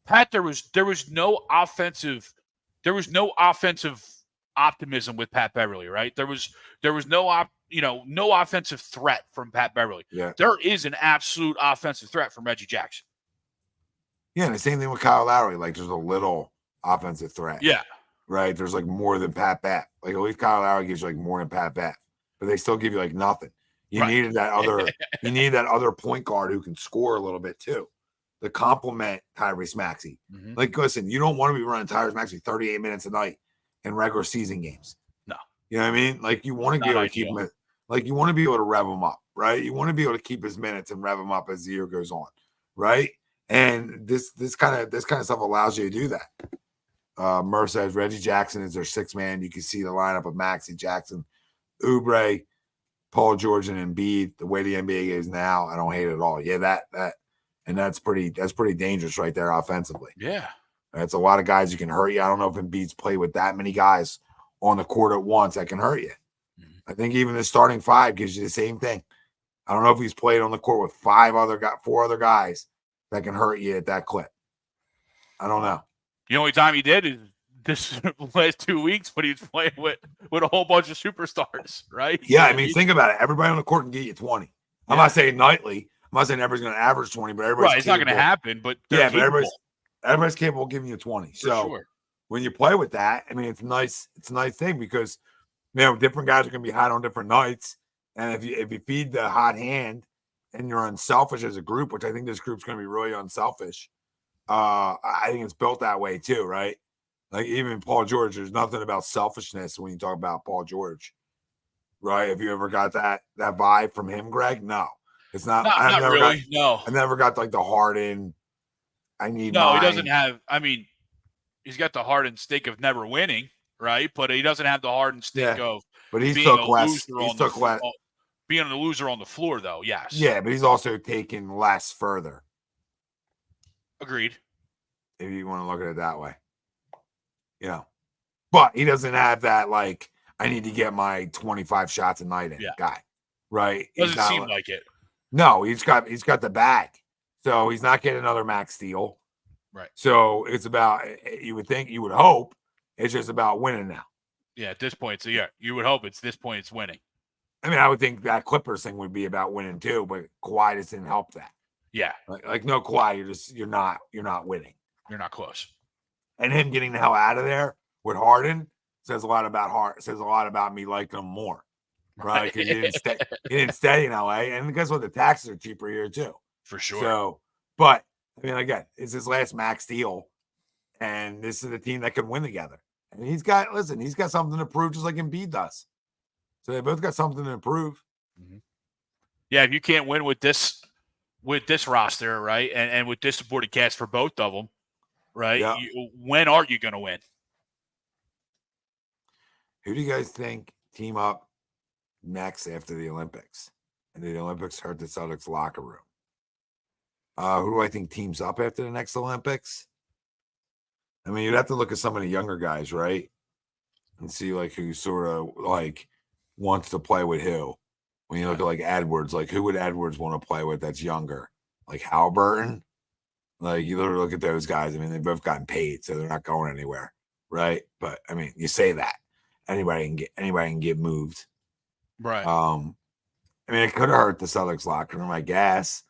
Pat, there was no offensive optimism with Pat Beverly, right? There was no no offensive threat from Pat Beverly. Yeah. There is an absolute offensive threat from Reggie Jackson. Yeah, and the same thing with Kyle Lowry. There's a little offensive threat. Yeah. Right? There's more than Pat Bev. At least Kyle Lowry gives you more than Pat Bev. But they still give you nothing. You needed that other point guard who can score a little bit too. To complement Tyrese Maxey. Mm-hmm. Listen, you don't want to be running Tyrese Maxey 38 minutes a night in regular season games. No. You know what I mean? You want to be able to keep him you want to be able to rev him up, right? You want to be able to keep his minutes and rev him up as the year goes on, right? And this kind of stuff allows you to do that. Murph says Reggie Jackson is their sixth man. You can see the lineup of Maxey, Jackson, Oubre, Paul George, and Embiid. The way the NBA is now, I don't hate it at all. Yeah, that's pretty dangerous right there offensively. Yeah, that's a lot of guys who can hurt you. I don't know if Embiid's played with that many guys on the court at once that can hurt you. Mm-hmm. I think even the starting five gives you the same thing. I don't know if he's played on the court with four other guys that can hurt you at that clip. I don't know. The only time he did is this last 2 weeks when he was playing with a whole bunch of superstars, right? Yeah, I mean, think about it. Everybody on the court can get you 20. I'm not saying nightly. I'm not saying everybody's going to average 20, but everybody's right. It's not going to happen, but yeah, but everybody's capable of giving you 20. So when you play with that, I mean, it's nice. It's a nice thing because different guys are going to be hot on different nights, and if you feed the hot hand and you're unselfish as a group, which I think this group's going to be really unselfish. I think it's built that way too, right? Like even Paul George, there's nothing about selfishness when you talk about Paul George, right? Have you ever got that vibe from him, Greg? No, it's not. Not really. No, I never got like the Harden. He doesn't have. I mean, he's got the heart and stake of never winning, right? But he doesn't have the heart and stake of. But being a loser on the floor, though. Yes. Yeah, but he's also taken less further. Agreed. If you want to look at it that way. But he doesn't have that, like, I need to get my 25 shots a night in guy, right? Doesn't seem like it. No, he's got the bag. So he's not getting another max deal. Right. So it's about, you would hope, it's just about winning now. Yeah, at this point. So, you would hope it's winning. I mean, I would think that Clippers thing would be about winning too, but Kawhi just didn't help that. Yeah. Like no Kawhi, you're not winning. You're not close. And him getting the hell out of there with Harden says a lot about me liking him more. Right? Because he didn't stay in LA. And guess what? The taxes are cheaper here too. For sure. So, but I mean, again, it's his last max deal. And this is a team that can win together. And he's got something to prove just like Embiid does. So they both got something to prove. Mm-hmm. Yeah, if you can't win with this roster, right, and with this supporting cast for both of them, right, when are you going to win? Who do you guys think team up next after the Olympics? And the Olympics hurt the Celtics locker room. Who do I think teams up after the next Olympics? I mean, you'd have to look at some of the younger guys, right? And see like who sort of like wants to play with who. When you look at like Edwards, like who would Edwards want to play with that's younger? Like Halliburton? Like you literally look at those guys. I mean, they've both gotten paid, so they're not going anywhere, right? But I mean, you say that anybody can get moved, right? I mean, it could have hurt the Celtics locker room, I guess.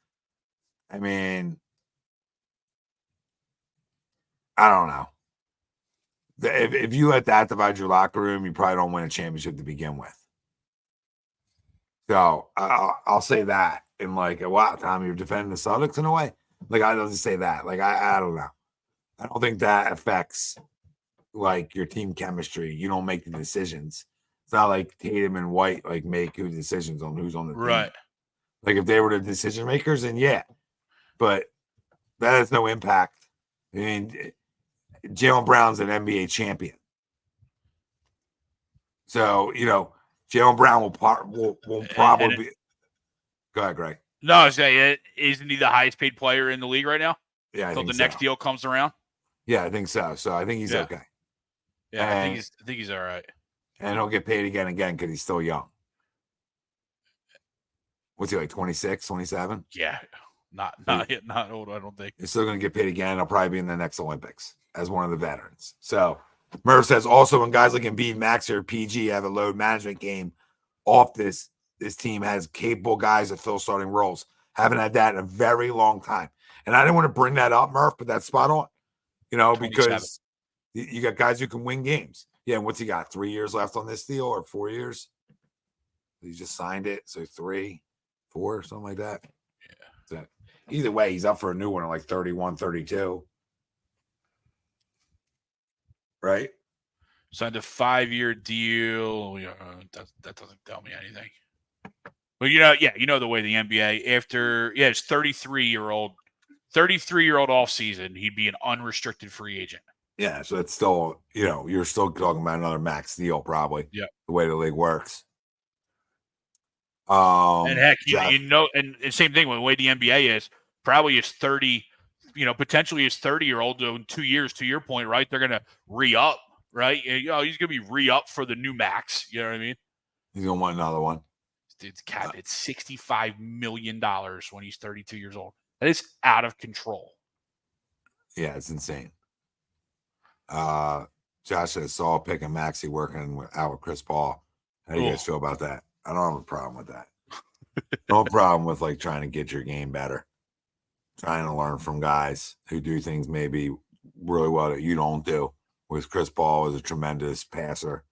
I mean, I don't know. If you let that divide your locker room, you probably don't win a championship to begin with. So I'll say that in like, wow, Tom, you're defending the Celtics in a way. Like I don't say that. Like I don't know. I don't think that affects like your team chemistry. You don't make the decisions. It's not like Tatum and White like make who decisions on who's on the team. Right. Like if they were the decision makers, then yeah. But that has no impact. I mean, Jaylen Brown's an NBA champion. So, Jaylen Brown will probably be. Go ahead, Greg. No, I was saying, isn't he the highest paid player in the league right now? Yeah, until the next deal comes around. Yeah, I think so. So I think he's okay. Yeah, I think he's all right. And he'll get paid again because he's still young. What's he like? 26, 27? Yeah, not old. I don't think he's still going to get paid again. He'll probably be in the next Olympics as one of the veterans. So. Murph says also when guys like Embiid, Max, or PG have a load management game off this team has capable guys that fill starting roles. Haven't had that in a very long time. And I didn't want to bring that up, Murph, but that's spot on. Because you got guys who can win games. Yeah, and what's he got? 3 years left on this deal or 4 years? He just signed it. So 3, 4, something like that. Yeah. So either way, he's up for a new one at like 31, 32. Right. Signed a 5-year deal. That doesn't tell me anything. But the way the NBA after it's 33-year-old offseason, he'd be an unrestricted free agent. Yeah, so it's still, you're still talking about another max deal probably. Yeah. The way the league works. And heck, and same thing with the way the NBA is, probably is 30. Potentially his 30-year-old in 2 years, to your point, right? They're going to re-up, right? He's going to be re-up for the new max. You know what I mean? He's going to want another one. Dude's cap hit $65 million when he's 32 years old. That is out of control. Yeah, it's insane. Josh says Saul picking Maxey working out with Chris Paul. How do you guys feel about that? I don't have a problem with that. No problem with like trying to get your game better, trying to learn from guys who do things maybe really well that you don't do. With Chris Paul is a tremendous passer,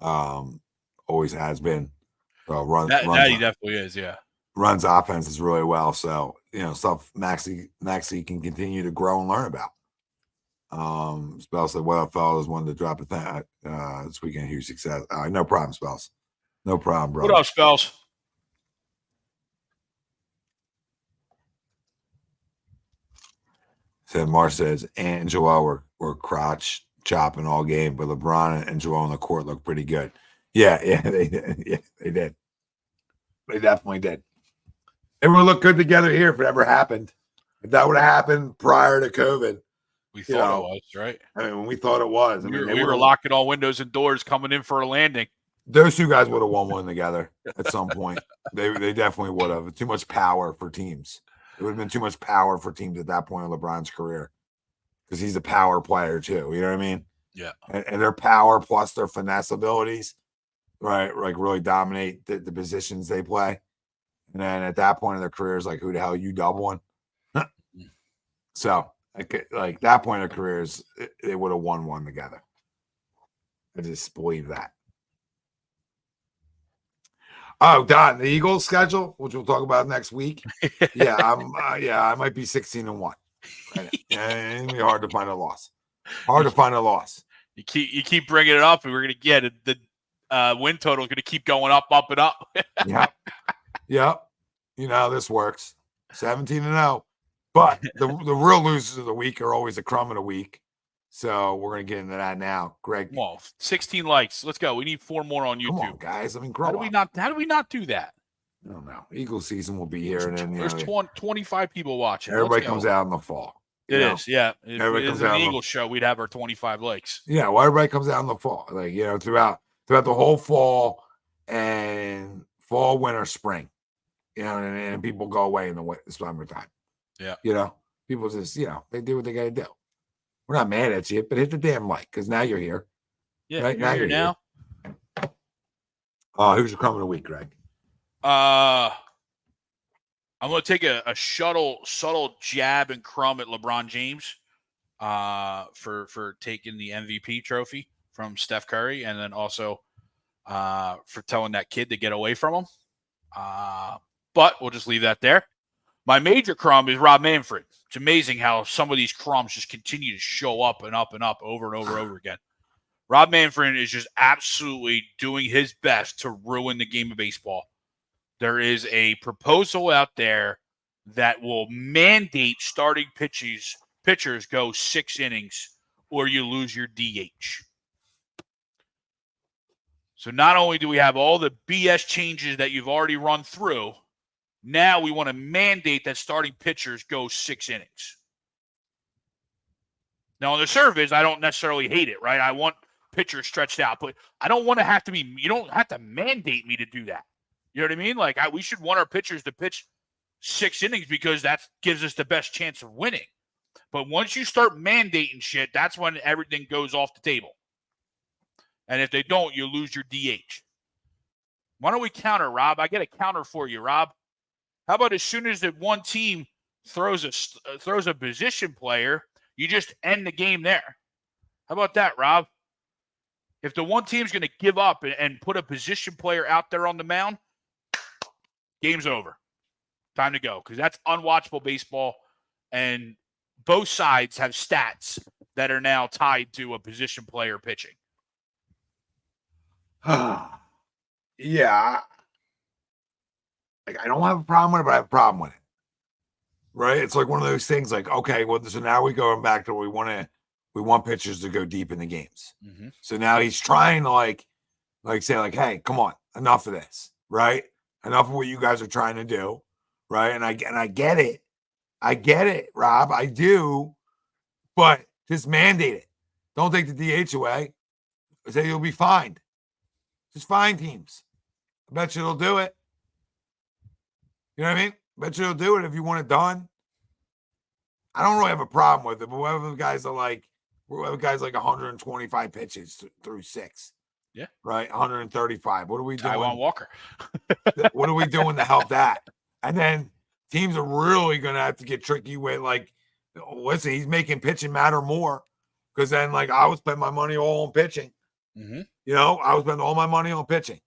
always has been. Runs That he definitely is, yeah. Runs offenses really well, so stuff Maxey can continue to grow and learn about. Spells said, "Well, fellas wanted to drop a thing this weekend. Huge success. No problem, Spells. No problem, bro. What up, Spells? Said Mar says Angelo were crotch chopping all game, but LeBron and Joel on the court looked pretty good. Yeah, they did. Yeah, they did. They definitely did. It would look good together here if it ever happened. If that would have happened prior to COVID. We thought it was, right? I mean, when we thought it was. We were locking all windows and doors coming in for a landing. Those two guys would have won one together at some point. They definitely would have. Too much power for teams. It would have been too much power for teams at that point in LeBron's career because he's a power player too. You know what I mean? Yeah. And their power plus their finesse abilities, right? Like really dominate the positions they play. And then at that point in their careers, like who the hell you doubling? So like that point of careers, they would have won one together. I just believe that. Oh, Don, the Eagles schedule, which we'll talk about next week. Yeah, I might be 16-1. It'd be hard to find a loss. You keep bringing it up, and we're gonna get it. The win total is gonna keep going up, and up. Yep. You know how this works. 17-0. But the real losers of the week are always a crumb of the week. So we're gonna get into that now, Greg. Well, 16 likes. Let's go. We need 4 more on YouTube. Come on, guys. I mean, how do we not do that? I don't know. Eagle season will be here, and then there's 25 people watching. Everybody comes out in the fall. It is, yeah. If everybody it is an Eagle show, we'd have our 25 likes. Yeah, well, everybody comes out in the fall, like throughout the whole fall and fall, winter, spring. And people go away in the summertime. Yeah. People just they do what they got to do. We're not mad at you, but hit the damn like because now you're here. Yeah, right? You're here now. Who's your crumb of the week, Greg? I'm going to take a subtle jab and crumb at LeBron James for taking the MVP trophy from Steph Curry, and then also for telling that kid to get away from him. But we'll just leave that there. My major crumb is Rob Manfred. It's amazing how some of these crumbs just continue to show up and up and up over and over again. Rob Manfred is just absolutely doing his best to ruin the game of baseball. There is a proposal out there that will mandate starting pitchers go 6 innings or you lose your DH. So not only do we have all the BS changes that you've already run through, now we want to mandate that starting pitchers go 6 innings. Now, on the surface, I don't necessarily hate it, right? I want pitchers stretched out, but I don't want to have to be – you don't have to mandate me to do that. You know what I mean? Like, we should want our pitchers to pitch 6 innings because that gives us the best chance of winning. But once you start mandating shit, that's when everything goes off the table. And if they don't, you lose your DH. Why don't we counter, Rob? I get a counter for you, Rob. How about as soon as that one team throws a position player, you just end the game there? How about that, Rob? If the one team's going to give up and put a position player out there on the mound, game's over. Time to go, because that's unwatchable baseball, and both sides have stats that are now tied to a position player pitching. Yeah. Like, I don't have a problem with it, but I have a problem with it. Right? It's like one of those things like, okay, well, so now we're going back to we want pitchers to go deep in the games. Mm-hmm. So now he's trying to like say like, hey, come on, enough of this, right? Enough of what you guys are trying to do, right? And I get it. I get it, Rob. I do. But just mandate it. Don't take the DH away. Say you'll be fined. Just fine teams. I bet you they'll do it. You know what I mean? Bet you he'll do it if you want it done. I don't really have a problem with it, but whatever guys are like 125 pitches through 6. Yeah. Right? 135. What are we doing? Taiwan Walker. What are we doing to help that? And then teams are really going to have to get tricky with, like, listen, he's making pitching matter more, because then, like, I would spend my money all on pitching. Mm-hmm. You know, I would spend all my money on pitching.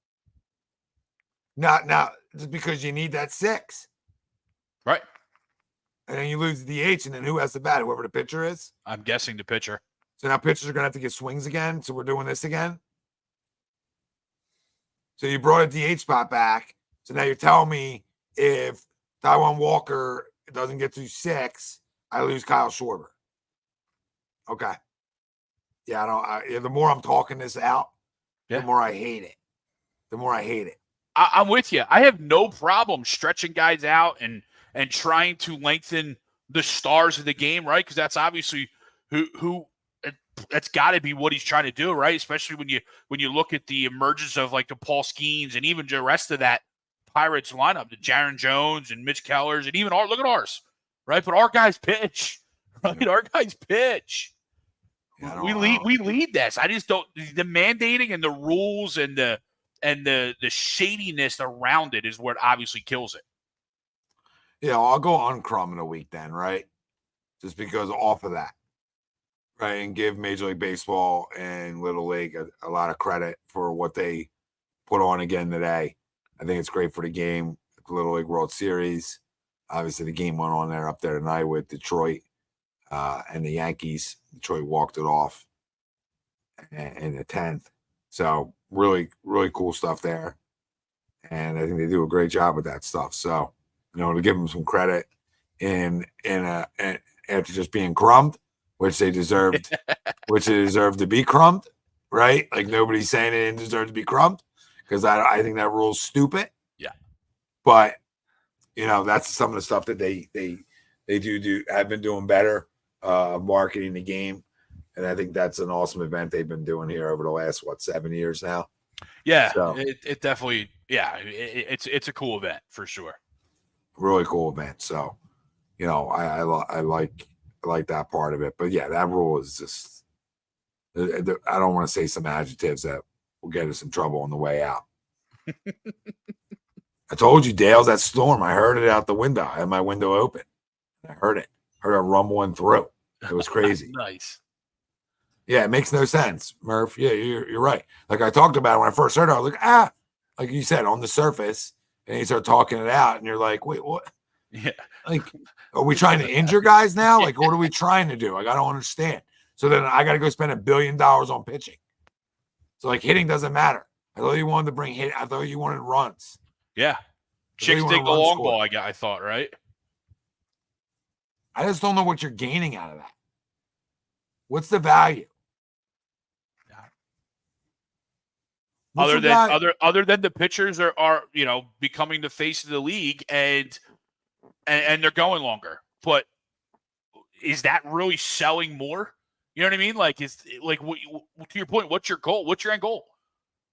Now, just because you need that 6. Right. And then you lose the DH, and then who has the bat? Whoever the pitcher is? I'm guessing the pitcher. So now pitchers are going to have to get swings again. So we're doing this again. So you brought a DH spot back. So now you're telling me if Taiwan Walker doesn't get to 6, I lose Kyle Schwarber. Okay. Yeah, the more I'm talking this out, the more I hate it. I'm with you. I have no problem stretching guys out and trying to lengthen the stars of the game, right? Because that's obviously who that's got to be what he's trying to do, right? Especially when you look at the emergence of like the Paul Skeens and even the rest of that Pirates lineup, the Jaron Jones and Mitch Kellers, and even look at ours, right? But our guys pitch, right? Our guys pitch. Yeah, we lead this. I just don't. The mandating and the rules and the shadiness around it is what obviously kills it. Yeah, I'll go on Crumb in a week then, right? Just because off of that, right? And give Major League Baseball and Little League a lot of credit for what they put on again today. I think it's great for the game, the Little League World Series. Obviously, the game went on there up there tonight with Detroit and the Yankees. Detroit walked it off in the 10th. So really, really cool stuff there. And I think they do a great job with that stuff. So, you know, to give them some credit in after just being crumbed, which they deserved, to be crumbed, right? Like nobody's saying they didn't deserve to be crumbed, because I think that rule's stupid. Yeah. But you know, that's some of the stuff that they have been doing better, marketing the game. And I think that's an awesome event they've been doing here over the last 7 years now. Yeah, so, it definitely, it's a cool event for sure. Really cool event. So, you know, I like that part of it. But yeah, that rule is just, I don't want to say some adjectives that will get us in trouble on the way out. I told you, Dale's that storm. I heard it out the window. I had my window open. I heard it rumbling through. It was crazy. Nice. Yeah, it makes no sense, Murph. Yeah, you're right. Like I talked about it when I first heard it, I was like, like you said, on the surface, and you start talking it out, and you're like, wait, what? Yeah. Like, are we trying to injure guys now? Like, what are we trying to do? Like, I don't understand. So then I got to go spend $1 billion on pitching. So like, hitting doesn't matter. I thought you wanted to bring hit. I thought you wanted runs. Yeah. Chicks take the long ball, I thought, right? I just don't know what you're gaining out of that. What's the value? Other than the pitchers are becoming the face of the league and they're going longer. But is that really selling more? You know what I mean? Like, to your point, what's your goal? What's your end goal?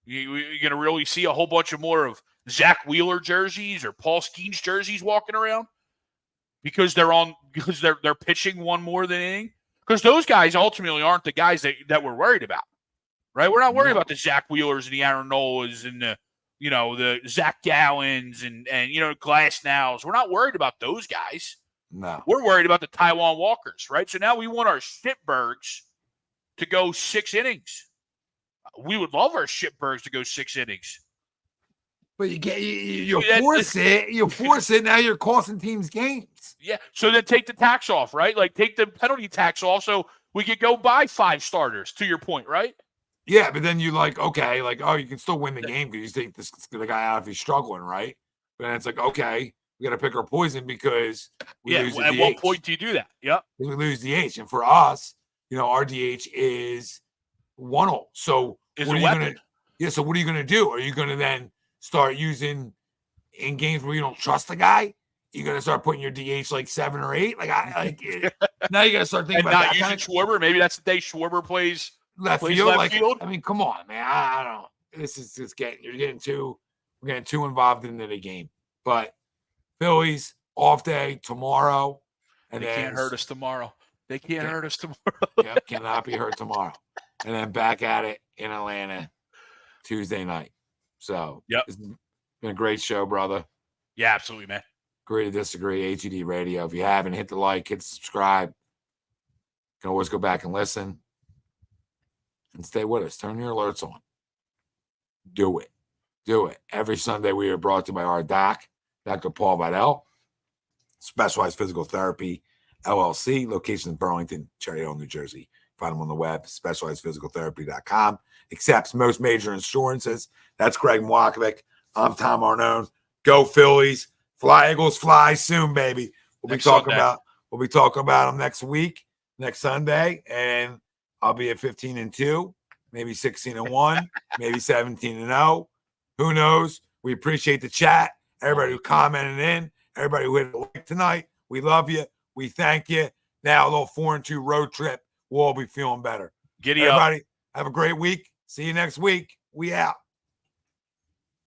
You're going to really see a whole bunch of more of Zach Wheeler jerseys or Paul Skeens jerseys walking around because they're pitching one more than anything? Because those guys ultimately aren't the guys that we're worried about. Right, we're not worried about the Zach Wheelers and the Aaron Nolas and the Zach Gallons and Glass Nows. We're not worried about those guys. No, we're worried about the Taiwan Walkers, right? So now we want our Shitbergs to go 6 innings. We would love our Shitbergs to go 6 innings. But you force it. You force it. Now you're costing teams games. Yeah. So then take the tax off, right? Like take the penalty tax off, so we could go buy 5 starters. To your point, right? Yeah, but then you okay, you can still win the game because you take the guy out if he's struggling, right? But then it's like, okay, we got to pick our poison because we lose the DH. At what point do you do that? Yep. We lose DH. And for us, our DH is 1-0. So what are you going to so what are you going to do? Are you going to then start using in games where you don't trust the guy? You're going to start putting your DH like 7 or 8? Now you got to start thinking about not using Schwarber. Maybe that's the day Schwarber plays left field. I mean, come on, man. I don't. This is just we're getting too involved into the game. But Phillies off day tomorrow. And They then can't hurt us tomorrow. They can't hurt us tomorrow. Yep, cannot be hurt tomorrow. And then back at it in Atlanta Tuesday night. So it's been a great show, brother. Yeah, absolutely, man. Agree to disagree. HED Radio. If you haven't, hit the like, hit the subscribe. You can always go back and listen. And stay with us. Turn your alerts on. Do it. Do it. Every Sunday we are brought to you by our doc, Dr. Paul Vidal, Specialized Physical Therapy, LLC, location in Burlington, Cherry Hill, New Jersey. Find them on the web, specializedphysicaltherapy.com. Accepts most major insurances. That's Greg Mwakovic. I'm Tom Arnone. Go Phillies. Fly Eagles, fly soon, baby. We'll be talking about them next week, next Sunday, and I'll be at 15-2, maybe 16-1, maybe 17-0. Who knows? We appreciate the chat. Everybody who commented in, everybody who hit a like tonight. We love you. We thank you. Now a little 4-2 road trip. We'll all be feeling better. Giddy up. Everybody, have a great week. See you next week. We out.